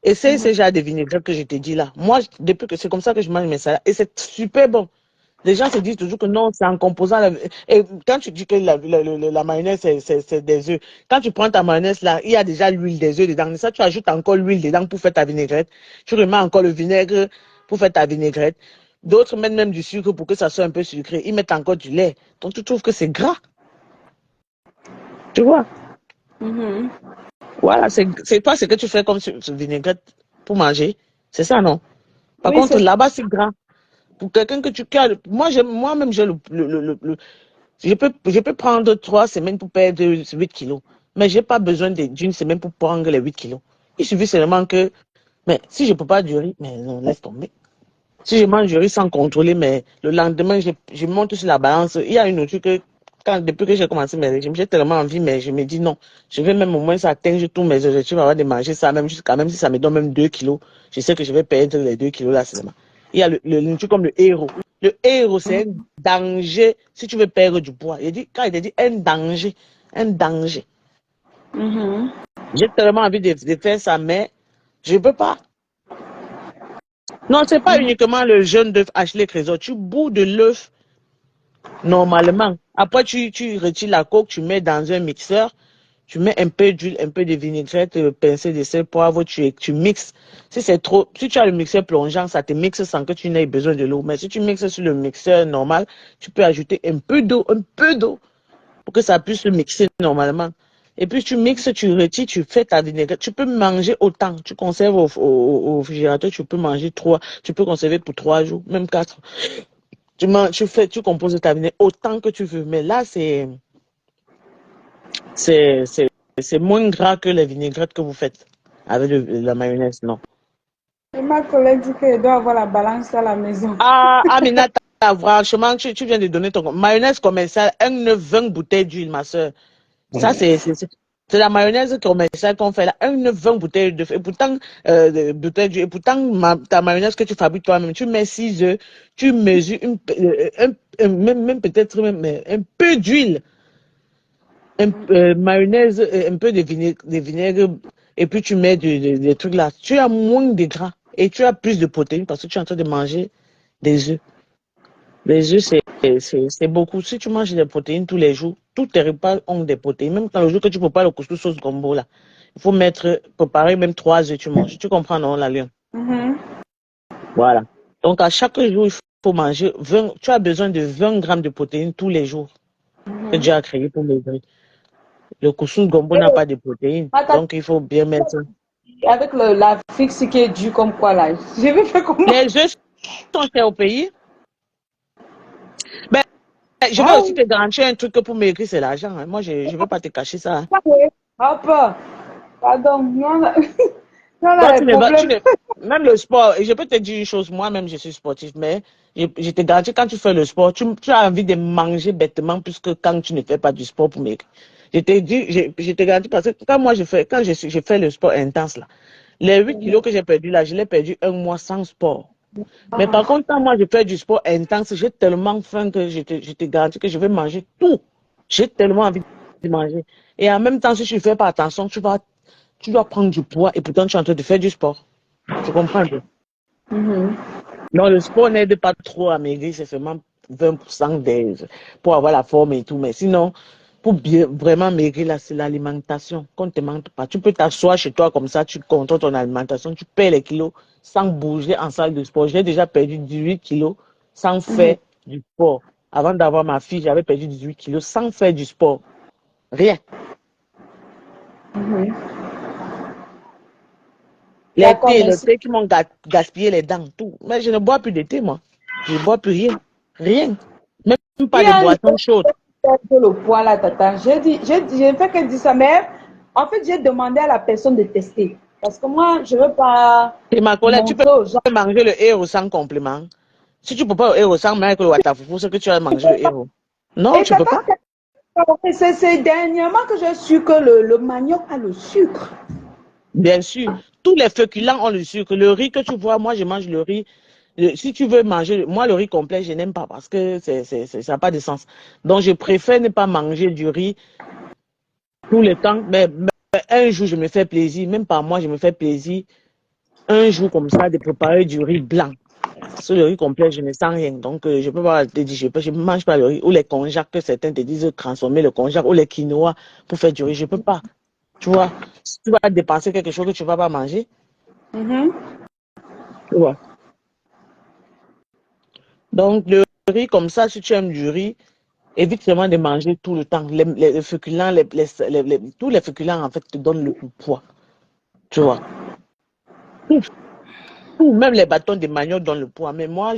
Essaye ce genre de vinaigre que je te dis là. Moi, depuis que c'est comme ça que je mange mes salades, et c'est super bon. Les gens se disent toujours que non, c'est en composant. Et quand tu dis que la mayonnaise, c'est des œufs, quand tu prends ta mayonnaise là, il y a déjà l'huile des œufs dedans. Mais ça, tu ajoutes encore l'huile dedans pour faire ta vinaigrette. Tu remets encore le vinaigre pour faire ta vinaigrette. D'autres mettent même du sucre pour que ça soit un peu sucré. Ils mettent encore du lait. Donc, tu trouves que c'est gras. Tu vois? Voilà, c'est pas ce que tu fais comme ce vinaigrette pour manger. C'est ça, non? Par contre, là-bas, c'est gras. Pour quelqu'un que tu calmes, moi-même, j'ai je peux prendre 3 semaines pour perdre 8 kilos. Mais je n'ai pas besoin d'une semaine pour prendre les 8 kilos. Il suffit seulement que, mais si je ne peux pas du riz, mais non, laisse tomber. Si je mange du riz sans contrôler, mais le lendemain, je monte sur la balance. Il y a une autre que, depuis que j'ai commencé mes régimes, j'ai tellement envie, mais je me dis non. Je vais même au moins atteindre tous mes objectifs avant de manger ça, même si ça me donne même 2 kilos. Je sais que je vais perdre les 2 kilos là seulement. Il y a le truc comme le héros. Le héros, c'est un danger si tu veux perdre du poids. Quand il a dit un danger, un danger. J'ai tellement envie de faire ça, mais je ne peux pas. Non, ce n'est pas uniquement le jaune d'œuf Ashley Trésor. Tu bous de l'œuf normalement. Après, tu retires la coque, tu mets dans un mixeur, Tu mets un peu d'huile, un peu de vinaigrette, pincée de sel, poivre, tu mixes. Si c'est trop, si tu as le mixeur plongeant, ça te mixe sans que tu n'aies besoin de l'eau. Mais si tu mixes sur le mixeur normal, tu peux ajouter un peu d'eau, pour que ça puisse se mixer normalement. Et puis tu mixes, tu retires, tu fais ta vinaigrette. Tu peux manger autant. Tu conserves au réfrigérateur, tu peux manger 3, tu peux conserver pour 3 jours, même 4. Tu composes ta vinaigrette autant que tu veux. Mais là, c'est, c'est, c'est moins gras que les vinaigrettes que vous faites avec la mayonnaise, non. Et ma collègue dit qu'elle doit avoir la balance à la maison. Ah, Aminata, franchement, tu viens de donner ton mayonnaise commerciale, 20 bouteilles d'huile, ma soeur. Ça, c'est la mayonnaise commerciale qu'on fait là, 20 bouteilles de, et pourtant, bouteilles d'huile, et pourtant, ta mayonnaise que tu fabriques toi-même, tu mets 6 œufs, tu mesures même peut-être même un peu d'huile, mayonnaise, un peu de vinaigre, et puis tu mets des trucs là. Tu as moins de gras et tu as plus de protéines parce que tu es en train de manger des œufs. Les œufs, c'est beaucoup. Si tu manges des protéines tous les jours, tous tes repas ont des protéines. Même quand le jour que tu prépares le couscous sauce gombo, là, il faut préparer même 3 œufs, tu manges. Tu comprends, non, la lion? Voilà. Donc, à chaque jour, il faut manger 20, tu as besoin de 20 grammes de protéines tous les jours que Dieu a créé pour maigrir. Le couscous gombo n'a pas de protéines. Donc, il faut bien mettre ça. Avec la fixe qui est due comme quoi là. Je vais faire comment? Les œufs sont chers au pays. Ben, je vais aussi te garantir un truc que pour maigrir, c'est l'argent. Hein. Moi, je ne vais pas te cacher ça. Hein. Hop, pardon, non, Toi, même le sport, et je peux te dire une chose, moi-même, je suis sportif, mais je te garantis, quand tu fais le sport, tu as envie de manger bêtement plus que quand tu ne fais pas du sport pour maigrir. Je te garantis parce que quand je fais le sport intense, là, les 8 kilos que j'ai perdu là, je l'ai perdu un mois sans sport. Mais par contre, quand moi je fais du sport intense, j'ai tellement faim que je te garantis que je vais manger tout. J'ai tellement envie de manger. Et en même temps, si tu ne fais pas attention, tu dois prendre du poids et pourtant tu es en train de faire du sport. Tu comprends un peu? Non, le sport n'aide pas trop à maigrir, c'est seulement 20% pour avoir la forme et tout. Mais sinon, pour vraiment maigrir, là, c'est l'alimentation. Qu'on ne te mente pas. Tu peux t'asseoir chez toi comme ça, tu contrôles ton alimentation, tu perds les kilos sans bouger en salle de sport. J'ai déjà perdu 18 kilos sans faire du sport. Avant d'avoir ma fille, j'avais perdu 18 kilos sans faire du sport. Rien. Les thés qui m'ont gaspillé les dents, tout. Mais je ne bois plus de thé, moi. Je ne bois plus rien. Rien. Même pas de boissons chaudes. Le poids là, tata. J'ai fait qu'elle dit ça, mais en fait, j'ai demandé à la personne de tester. Parce que moi, je ne veux pas. Et ma collègue, tu peux manger le héros sans complément. Si tu ne peux pas le héros sans manger le watafoufou, c'est que tu vas manger le héros. Non, tu ne peux pas. C'est dernièrement que j'ai su que le manioc a le sucre. Bien sûr. Tous les féculents ont le sucre. Le riz que tu vois, moi, je mange le riz. Si tu veux manger, moi, le riz complet, je n'aime pas parce que ça n'a pas de sens. Donc, je préfère ne pas manger du riz tout le temps. Mais un jour, je me fais plaisir. Même par moi, je me fais plaisir. Un jour comme ça, de préparer du riz blanc. Sur le riz complet, je ne sens rien. Donc, je peux pas te dire, je ne mange pas le riz. Ou les konjac, que certains te disent transformer le konjac. Ou les quinoa pour faire du riz. Je ne peux pas. Tu vois, si tu vas dépenser quelque chose que tu ne vas pas manger. Tu vois. Donc, le riz, comme ça, si tu aimes du riz, évite seulement de manger tout le temps. Les féculents, tous les féculents, en fait, te donnent le poids. Tu vois. Même les bâtons de manioc donnent le poids. Mais moi,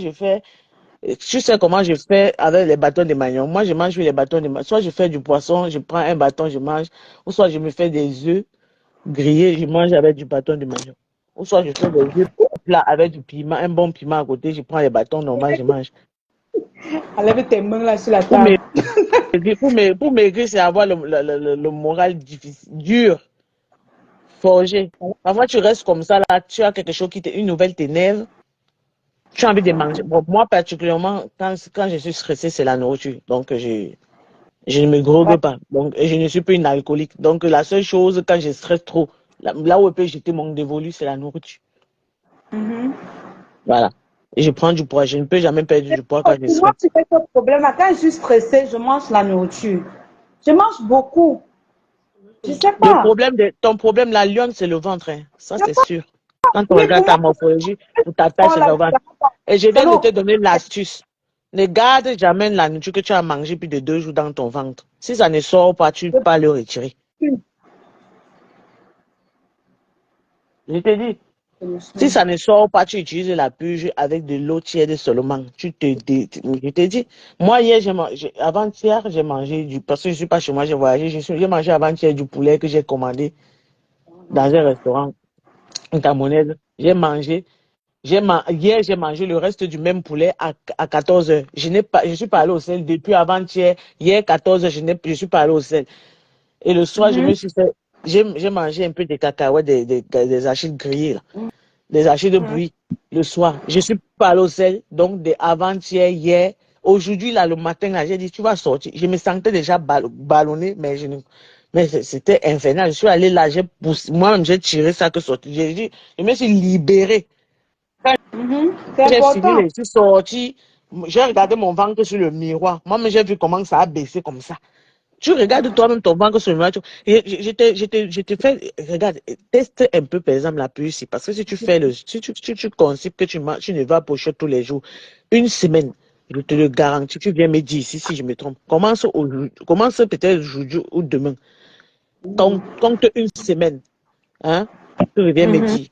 tu sais comment je fais avec les bâtons de manioc. Moi, je mange les bâtons de manioc. Soit je fais du poisson, je prends un bâton, je mange. Ou soit je me fais des œufs grillés, je mange avec du bâton de manioc. Ou soit je fais des œufs plats avec du piment, un bon piment à côté, je prends les bâtons normaux, je mange. Enlève tes mains là sur la table. Pour maigrir, c'est avoir le moral difficile, dur, forgé. Parfois, tu restes comme ça, là, tu as quelque chose une nouvelle t'énerve, tu as envie de manger. Bon, moi, particulièrement, quand je suis stressée, c'est la nourriture. Donc, je ne me drogue pas. Donc, je ne suis pas une alcoolique. Donc, la seule chose, quand je stresse trop, là où je peux jeter mon dévolu, c'est la nourriture. Voilà. Et je prends du poids. Je ne peux jamais perdre du poids quand je stresse. Moi, c'est pas le problème. Quand je suis stressée, je mange la nourriture. Je mange beaucoup. Je sais pas. Ton problème, la lionne, c'est le ventre. Hein. Ça, Je sais c'est pas. sûr. Quand on Oui, regarde pour ta moi, morphologie, pour ta taille, on c'est l'a le ventre. Et je c'est viens de te non. donner l'astuce. Ne garde jamais la nourriture que tu as mangée plus de 2 jours dans ton ventre. Si ça ne sort pas, tu peux pas le retirer. Je te dis, si ça ne sort pas, tu utilises la purge avec de l'eau tiède seulement. Je te dis, moi hier, avant-hier, j'ai mangé parce que je suis pas chez moi, j'ai voyagé, j'ai mangé avant-hier du poulet que j'ai commandé dans un restaurant camerounais. Hier, j'ai mangé le reste du même poulet à 14 heures. Je suis pas allé au sel depuis avant-hier. Hier, 14 heures, je suis pas allé au sel. Et le soir, j'ai mangé un peu de cacahuètes, des arachide grillés, là, des arachide de bouillie. Le soir, je suis pas allé au sel. Donc, avant-hier, hier, aujourd'hui, là, le matin, là, j'ai dit, tu vas sortir. Je me sentais déjà ballonné, mais c'était infernal. Je suis allé là, moi-même, j'ai tiré ça que sorti. J'ai dit, je me suis libéré. C'est J'ai fini, important. je suis sorti. J'ai regardé mon ventre sur le miroir. Moi-même, j'ai vu comment ça a baissé comme ça. Tu regardes toi-même ton ventre sur le miroir. Je te fais, regarde, teste un peu, par exemple, la pulsie. Parce que si tu fais si tu considères que tu ne vas pas au shot tous les jours, une semaine, je te le garantis, tu viens me dire si je me trompe. Commence peut-être aujourd'hui ou demain. Compte une semaine, hein, tu reviens me dire.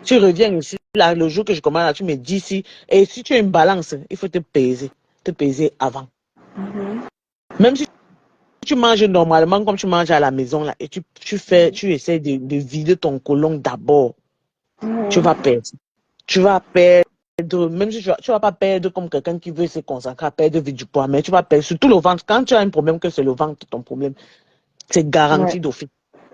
Tu reviens ici, là, le jour que je commence, là, tu me dis si, et si tu as une balance, il faut te peser avant. Même si tu manges normalement comme tu manges à la maison, là, et tu essaies de vider ton côlon d'abord, tu vas perdre. Tu vas perdre, même si tu vas pas perdre comme quelqu'un qui veut se concentrer à perdre du poids, mais tu vas perdre surtout le ventre. Quand tu as un problème, que c'est le ventre ton problème, c'est Ouais. garanti d'office.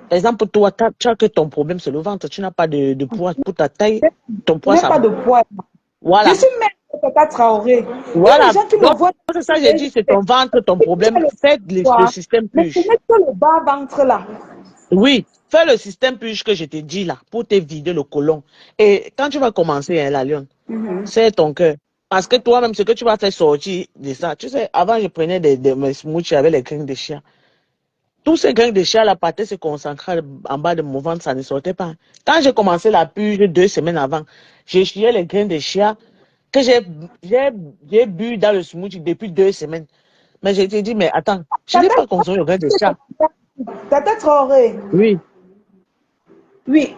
Par exemple, toi, tu as que ton problème, c'est le ventre. Tu n'as pas de poids pour ta taille. Ton Je poids, n'ai ça pas va. de poids. Je Voilà. suis même Tata Traoré. Il y a des Voilà. gens qui me Donc, voient. c'est ça, j'ai dit, c'est ton ventre, ton problème. Fais le Poids, système mais ce push. n'est que le bas ventre là. Oui, fais le système push que je t'ai dit là, pour te vider le côlon. Et quand tu vas commencer, hein, la lionne, c'est ton cœur. Parce que toi-même, ce que tu vas faire sortir de ça, tu sais, avant, je prenais mes smoothies avec les graines de chia. Tous ces grains de chia, la pâté se concentrait en bas de mon ventre, ça ne sortait pas. Quand j'ai commencé la purge 2 semaines avant, j'ai chié les grains de chia que j'ai bu dans le smoothie depuis 2 semaines. Mais j'ai dit, mais attends, je n'ai Tata, pas consommé le grain de chia. Tata Traoré. Oui. Oui,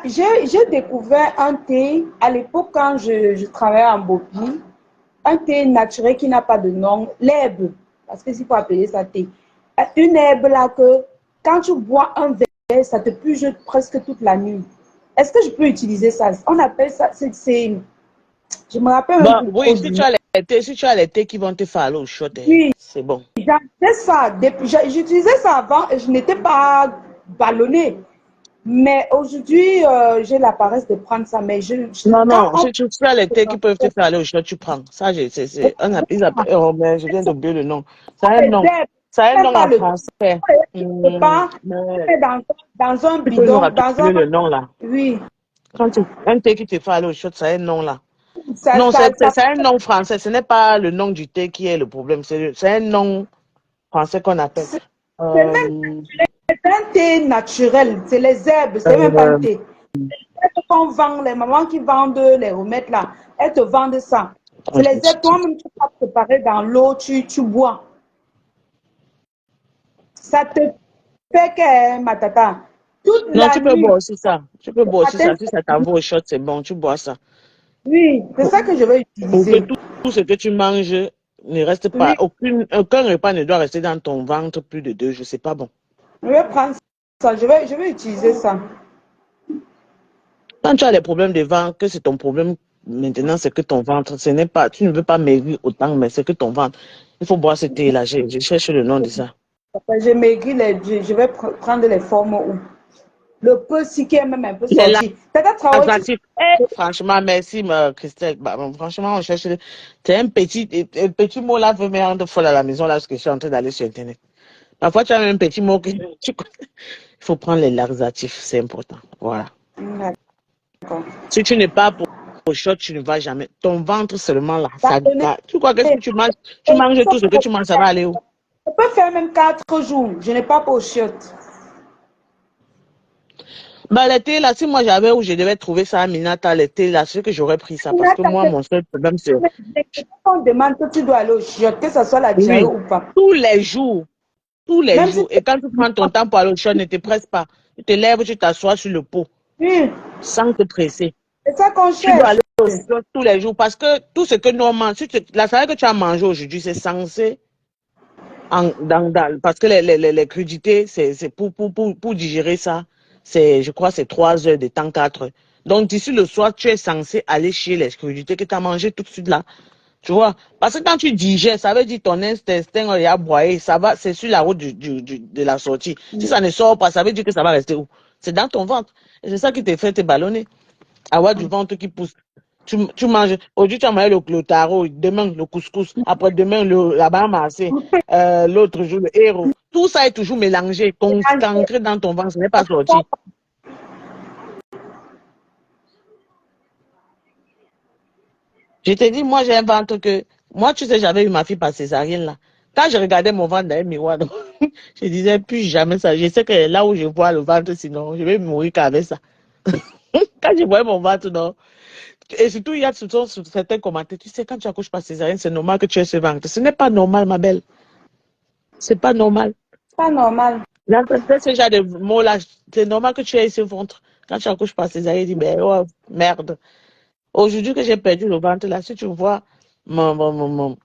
j'ai découvert un thé à l'époque quand je travaillais en Bopi, un thé naturel qui n'a pas de nom, l'herbe, parce que s'il faut appeler ça thé. Une herbe là que quand tu bois un verre, ça te purge presque toute la nuit. Est-ce que je peux utiliser ça? On appelle ça, je me rappelle même Bon, plus trop oui, du si nom. tu as les thés qui vont te faire aller au shot, hein, Oui, c'est bon. j'avais ça. J'utilisais ça avant et je n'étais pas ballonnée. Mais aujourd'hui, j'ai la paresse de prendre ça. Mais Non, quand non, si tu as les thés qui peuvent te faire aller au shot, tu prends. Ça, ils appellent, oh, mais je viens d'oublier le nom. Ça a un les nom. herbes, Ça a un même nom pas en le français. pas Mais dans un tu peux nous bidon, dans un. rappeler le nom là. Oui, Un thé qui te fait aller au shot, ça a un nom là. ça, Non, ça, ça c'est un nom français. Ce n'est pas le nom du thé qui est le problème. C'est un nom français qu'on appelle. c'est même Euh, un thé naturel. C'est les herbes, c'est même pas un euh, thé. Les qu'on vend, les mamans qui vendent les remèdes là, elles te vendent ça. C'est les herbes, toi-même, tu vas préparer dans l'eau, tu bois. Ça te fait que, ma tata, toute Non, la tu peux boire nuit, aussi ça. Tu peux le boire aussi matin, ça. Si ça t'envoie au shot, c'est bon. Tu bois ça. oui, c'est ça que je vais Pour que utiliser. tout ce que tu manges ne reste pas. Oui, Aucun repas ne doit rester dans ton ventre plus de 2 jours. C'est pas bon. je vais prendre ça, je vais utiliser ça. Quand tu as les problèmes de ventre, que c'est ton problème maintenant, c'est que ton ventre, ce n'est pas, tu ne veux pas maigrir autant, mais c'est que ton ventre. Il faut boire ce thé-là. Je cherche le nom de ça. J'ai maigri, je vais prendre les formes où le peu si qui est même un peu Il est là, sorti. Tata Traoré, tu sais, attractif. Franchement, merci, Christelle. Bah, bon, franchement, on cherche. C'est un petit mot là, veut me rendre folle à la maison là, parce que je suis en train d'aller sur Internet. Parfois, tu as même un petit mot que tu connais. Il faut prendre les laxatifs, c'est important. Voilà. d'accord. Si tu n'es pas pour shot, tu ne vas jamais. Ton ventre seulement là, ça Pardonnez. garde. Tu crois que si tu manges tout ce que tu manges, ça va aller où? On peut faire même 4 jours. Je n'ai pas pour chiottes. Bah, l'été, là, si moi j'avais où je devais trouver ça à Minata, l'été, là, c'est que j'aurais pris ça. Parce que Aminata, moi, mon seul problème, c'est on demande que tu dois aller au chiottes, que ce soit la diarrhée oui, ou pas. tous les jours. Tous les Même si jours. Et quand tu prends ton temps pour aller au shot, ne te presse pas. Tu te lèves, tu t'assois sur le pot, oui, sans te presser. c'est ça qu'on Tu dois cherche. aller au shot tous les jours parce que tout ce que nous on mange, la salade que tu as mangé aujourd'hui, c'est censé, parce que les crudités, c'est pour digérer ça, je crois, c'est 3 heures de temps, 4 heures. Donc, d'ici le soir, tu es censé aller chez les crudités que tu as mangé tout de suite là. Tu vois? Parce que quand tu digères, ça veut dire ton intestin est aboyé, ça va, c'est sur la route de la sortie. Si ça ne sort pas, ça veut dire que ça va rester où? C'est dans ton ventre. Et c'est ça qui te fait te ballonner. Avoir du ventre qui pousse. Tu manges, aujourd'hui tu as mangé le taro, demain le couscous, après-demain la bamassé, l'autre jour le héros. Tout ça est toujours mélangé, cancré dans ton ventre, ce n'est pas sorti. Je te dis, moi, j'ai un ventre que. Moi, tu sais, j'avais eu ma fille par césarienne, là. Quand je regardais mon ventre dans un miroir, donc, je disais plus jamais ça. Je sais que là où je vois le ventre, sinon, je vais mourir qu'avec ça. Quand je vois mon ventre, non. Et surtout, il y a certains commentaires. Tu sais, quand tu accouches par césarienne, c'est normal que tu aies ce ventre. Ce n'est pas normal, ma belle. C'est pas normal. C'est pas normal. J'entendais ce genre de mots-là. C'est normal que tu aies ce ventre. Quand tu accouches par césarienne, tu dis, ben, oh, merde. Aujourd'hui que j'ai perdu le ventre, là, si tu vois mon, mon, mon,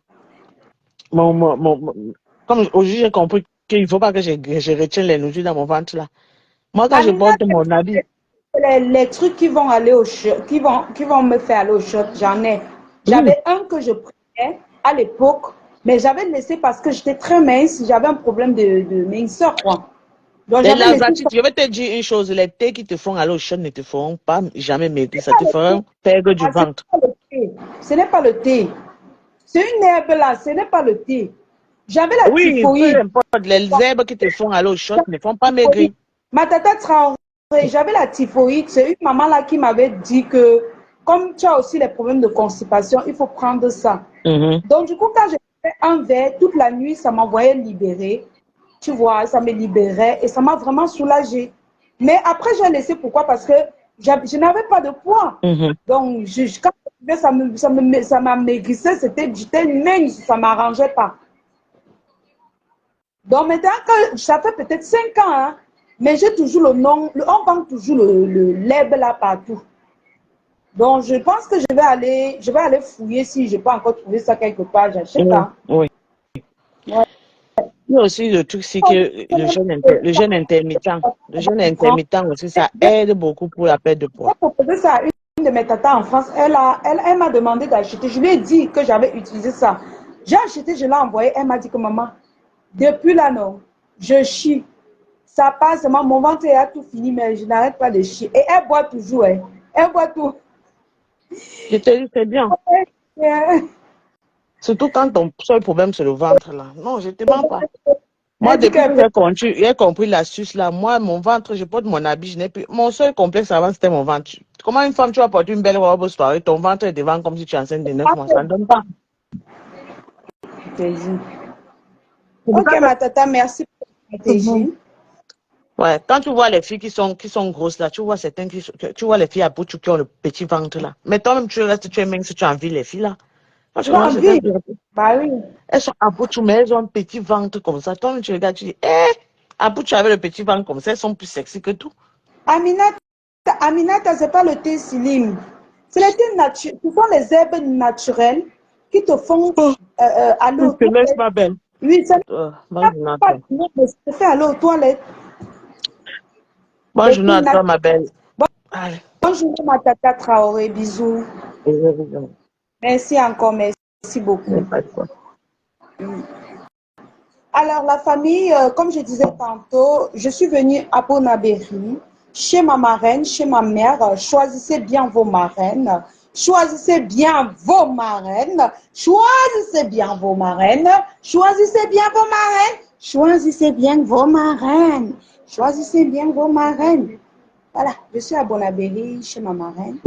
mon, comme aujourd'hui j'ai compris qu'il ne faut pas que je retienne les nourritures dans mon ventre là. Moi, quand je Amina, porte mon habit, les trucs qui vont aller au shop, qui vont me faire aller au shop, j'en ai. oui, J'avais un que je prenais à l'époque, mais j'avais laissé parce que j'étais très mince, j'avais un problème de minceur, quoi. Donc les j'avais laissé ça. laxatifs, je vais te dire une chose, les thés qui te font aller au shop ne te feront pas jamais maigrir, ça te fera perdre du Ah, ce n'est ventre. pas le thé. Ce n'est pas le thé. C'est une herbe là, ce n'est pas le thé. J'avais la Oui, peu typhoïde. importe, les herbes qui te font aller au shop ne font pas maigrir. Ma tata Traoré, j'avais la typhoïde. C'est une maman là qui m'avait dit que comme tu as aussi les problèmes de constipation, il faut prendre ça. Mhm. Donc du coup, quand j'ai fait un verre toute la nuit, ça m'envoyait libérer. Tu vois, ça me libérait et ça m'a vraiment soulagée. Mais après, j'ai laissé pourquoi? Parce que je n'avais pas de poids. Mhm. Donc, quand ça m'amaigrissait, j'étais mince, ça ne m'arrangeait pas. Donc maintenant, ça fait peut-être 5 ans, hein, mais j'ai toujours le nom, on vend toujours l'herbe là partout. Donc je pense que je vais aller fouiller si je peux encore trouver ça quelque part, j'achète. Oui, Hein. oui. Ouais. Il y a aussi le truc, c'est que le jeûne intermittent aussi, ça aide beaucoup pour la perte de J'ai poids. proposé ça à une de mes tatas en France. Elle m'a demandé d'acheter. Je lui ai dit que j'avais utilisé ça. J'ai acheté, je l'ai envoyé. Elle m'a dit que maman, depuis là, non, je chie. Ça passe, mon ventre a tout fini, mais je n'arrête pas de chier. Et elle boit toujours. Hein. Elle boit tout. Je te dis, c'est bien. Surtout quand ton seul problème, c'est le ventre, là. Non, je ne te mens pas. Moi, Elle dit depuis que qu'elle fait. j'ai compris l'astuce, là, moi, mon ventre, je porte mon habit, je n'ai plus. Mon seul complexe avant, c'était mon ventre. Comment une femme, tu vas porter une belle robe au soirée, ton ventre est devant comme si tu es enceinte de 9 mois. Ça ne donne pas. C'est pour Ok, ça que. ma tata, merci pour la Mhm. stratégie. Ouais, quand tu vois les filles qui sont grosses, là, tu vois certaines tu vois les filles à bout qui ont le petit ventre, là. Mais toi-même, tu restes, tu es mince, tu as envie, les filles, là. Quand tu J'ai regardes certaines envie. filles, Bah oui. elles sont à bout, mais elles ont un petit ventre comme ça. Toi-même, tu regardes, tu dis, à bout, tu avais le petit ventre comme ça, elles sont plus sexy que tout. Aminata, Aminata, c'est pas le thé Silim. C'est le thé naturel. Ce sont les herbes naturelles qui te font Oh, aller je aux te laisse, toilettes. ma belle. Oui, ça n'a Bonne journée à pas toi. de nom, mais ça te fait aller aux toilettes. Bonne Les journée thés à toi, ma naturels. belle. Allez. Bonjour, ma tata Traoré. Bisous. Désolée, Merci encore. Merci il n'y a beaucoup. pas de quoi. Alors, la famille, comme je disais tantôt, je suis venue à Bonabéry, chez ma marraine, chez ma mère. Choisissez bien vos marraines. Choisissez bien vos marraines. Choisissez bien vos marraines. Choisissez bien vos marraines. Choisissez bien vos marraines. Choisissez bien vos marraines. Voilà, je suis à Bonabéry, chez ma marraine.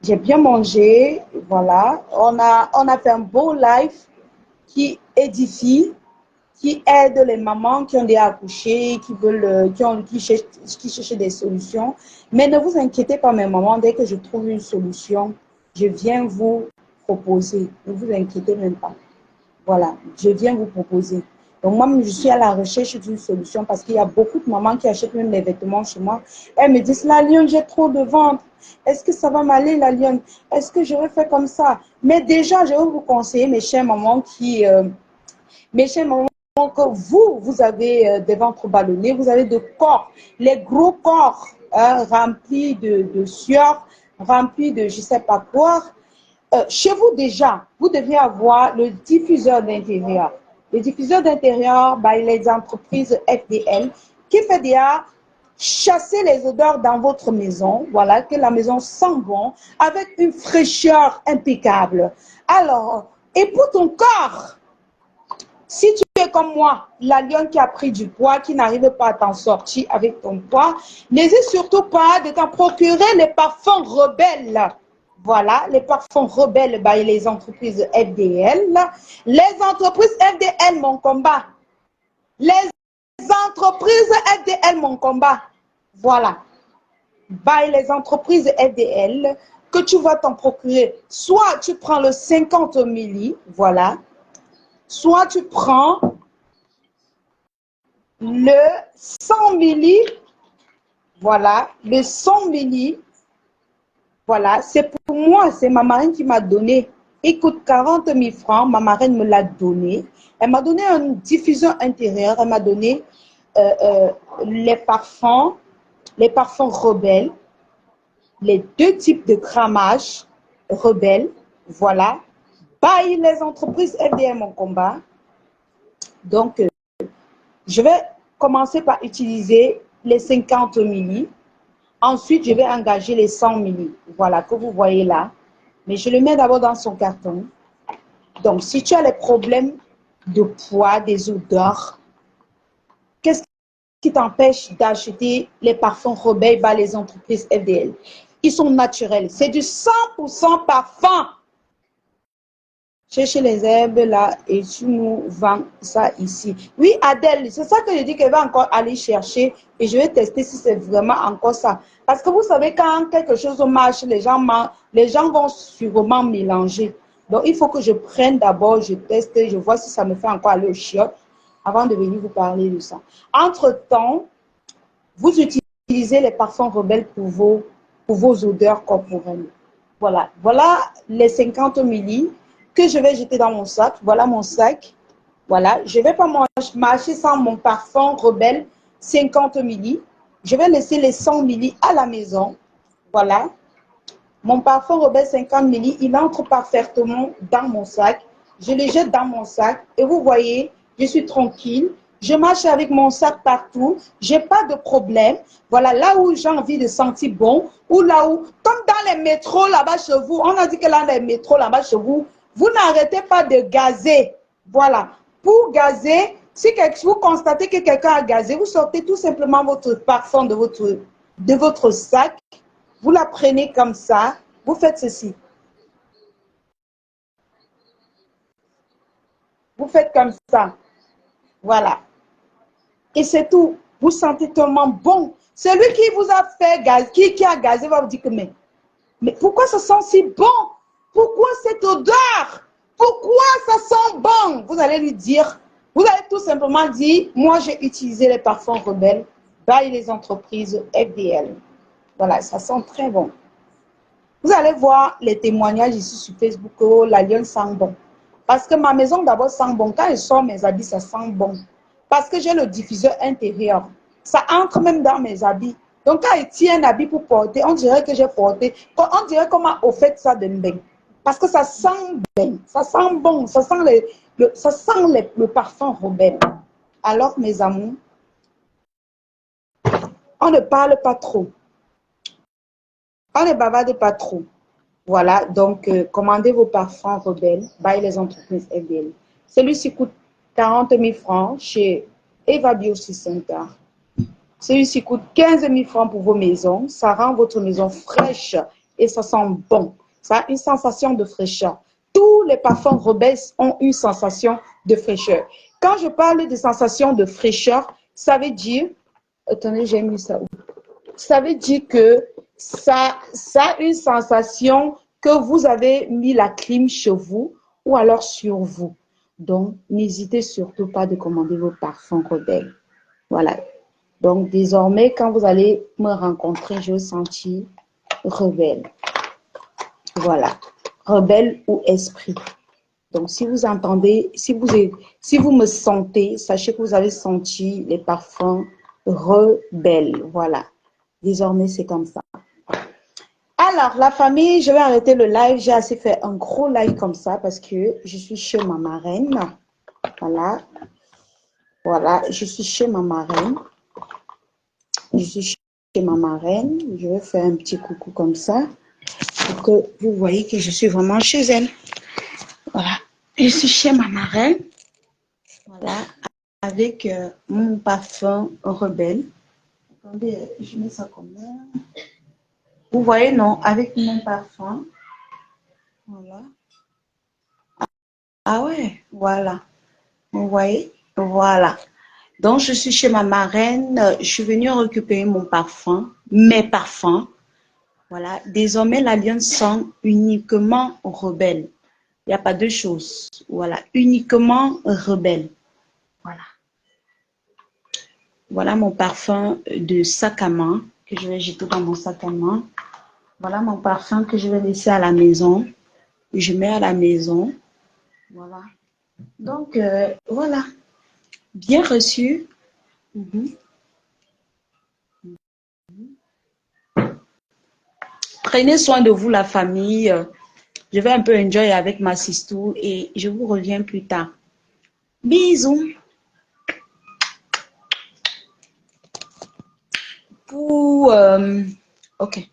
J'ai bien mangé. Voilà, on a fait un beau live qui édifie. qui aident les mamans qui ont déjà accouché, qui veulent, qui cherchent des solutions. Mais ne vous inquiétez pas, mes mamans, dès que je trouve une solution, je viens vous proposer. Ne vous inquiétez même pas. Voilà, je viens vous proposer. Donc moi, je suis à la recherche d'une solution parce qu'il y a beaucoup de mamans qui achètent même des vêtements chez moi. Elles me disent, la lionne, j'ai trop de ventre. Est-ce que ça va m'aller, la lionne? Est-ce que je vais faire comme ça? Mais déjà, je vais vous conseiller, mes chères mamans, que vous avez des ventres ballonnés, vous avez de corps, les gros corps remplis de sueur, remplis de je ne sais pas quoi. Chez vous déjà, vous devez avoir le diffuseur d'intérieur. Le diffuseur d'intérieur, les entreprises FDL, qui fait déjà chasser les odeurs dans votre maison, voilà, que la maison sent bon, avec une fraîcheur impeccable. Alors, et pour ton corps, si tu es comme moi, la lionne qui a pris du poids, qui n'arrive pas à t'en sortir avec ton poids, n'hésite surtout pas de t'en procurer les parfums rebelles. Voilà, les parfums rebelles, les entreprises FDL. Les entreprises FDL, mon combat. Les entreprises FDL, mon combat. Voilà. Les entreprises FDL que tu vas t'en procurer. Soit tu prends le 50 milli, voilà. Soit tu prends le 100 milli, voilà, le 100 milli, voilà, c'est pour moi, c'est ma marraine qui m'a donné. Il coûte 40 000 francs, ma marraine me l'a donné. Elle m'a donné un diffuseur intérieur, elle m'a donné les parfums rebelles, les deux types de grammage rebelles, voilà. Les entreprises FDM en combat. Donc, je vais commencer par utiliser les 50 milli. Ensuite, je vais engager les 100 milli. Voilà, que vous voyez là. Mais je le mets d'abord dans son carton. Donc, si tu as les problèmes de poids, des odeurs, qu'est-ce qui t'empêche d'acheter les parfums rebelles par les entreprises FDL? Ils sont naturels. C'est du 100% parfum. Cherchez les herbes là et tu nous vends ça ici. Oui, Adèle, c'est ça que je dis qu'elle va encore aller chercher et je vais tester si c'est vraiment encore ça. Parce que vous savez, quand quelque chose marche, les gens vont sûrement mélanger. Donc, il faut que je prenne d'abord, je teste, je vois si ça me fait encore aller au chiottes avant de venir vous parler de ça. Entre-temps, vous utilisez les parfums rebelles pour vos odeurs corporelles. Voilà, voilà les 50 milli que je vais jeter dans mon sac. Voilà mon sac. Voilà, je ne vais pas marcher sans mon parfum rebelle 50 milli. Je vais laisser les 100 milli à la maison. Voilà. Mon parfum rebelle 50 milli, il entre parfaitement dans mon sac. Je le jette dans mon sac et vous voyez, je suis tranquille. Je marche avec mon sac partout. Je n'ai pas de problème. Voilà, là où j'ai envie de sentir bon, ou là où, comme dans les métros là-bas chez vous, on a dit que dans les métros là-bas chez vous, vous n'arrêtez pas de gazer. Voilà. Pour gazer, si vous constatez que quelqu'un a gazé, vous sortez tout simplement votre parfum de votre sac. Vous la prenez comme ça. Vous faites ceci. Vous faites comme ça. Voilà. Et c'est tout. Vous sentez tellement bon. Celui qui vous a fait gaz, qui a gazé va vous dire que mais pourquoi ça sent si bon? Pourquoi cette odeur? Pourquoi ça sent bon? Vous allez lui dire, vous allez tout simplement dire, moi j'ai utilisé les parfums rebelles by les entreprises FDL. Voilà, ça sent très bon. Vous allez voir les témoignages ici sur Facebook, oh, la lionne sent bon. Parce que ma maison d'abord sent bon. Quand je sors mes habits, ça sent bon. Parce que j'ai le diffuseur intérieur. Ça entre même dans mes habits. Donc quand il tient un habit pour porter, on dirait que j'ai porté. On dirait qu'on m'a offert ça de bain. Parce que ça sent bien. Ça sent bon. Ça sent le parfum rebelle. Alors mes amours, on ne parle pas trop. On ne bavarde pas trop. Voilà, donc commandez vos parfums rebelles by les entreprises FDL. Celui-ci coûte 40 000 francs chez Eva Beauty Center. Celui-ci coûte 15 000 francs pour vos maisons. Ça rend votre maison fraîche et ça sent bon. Ça a une sensation de fraîcheur. Tous les parfums rebelles ont une sensation de fraîcheur. Quand je parle de sensation de fraîcheur, ça veut dire... Attendez, j'ai mis ça où? Ça veut dire que ça a une sensation que vous avez mis la clim chez vous ou alors sur vous. Donc, n'hésitez surtout pas de commander vos parfums rebelles. Voilà. Donc, désormais, quand vous allez me rencontrer, je vais sentir rebelle. Voilà. Rebelle ou esprit. Donc, si vous entendez, si vous me sentez, sachez que vous avez senti les parfums rebelles. Voilà. Désormais, c'est comme ça. Alors, la famille, je vais arrêter le live. J'ai assez fait un gros live comme ça parce que je suis chez ma marraine. Voilà. Voilà, je suis chez ma marraine. Je suis chez ma marraine. Je vais faire un petit coucou comme ça pour que vous voyez que je suis vraiment chez elle. Voilà. Je suis chez ma marraine. Voilà. Avec mon parfum rebelle. Attendez, je mets ça comme ça. Vous voyez, non? Avec mon parfum. Voilà. Ah ouais, voilà. Vous voyez? Voilà. Donc, je suis chez ma marraine. Je suis venue récupérer mon parfum, mes parfums. Voilà. Désormais, l'Alliance sent uniquement rebelle. Il n'y a pas deux choses. Voilà. Uniquement rebelle. Voilà. Voilà mon parfum de sac à main que je vais jeter dans mon sac à main. Voilà mon parfum que je vais laisser à la maison. Je mets à la maison. Voilà. Donc, voilà. Bien reçu. Prenez soin de vous, la famille. Je vais un peu enjoy avec ma sistou et je vous reviens plus tard. Bisous. Ok.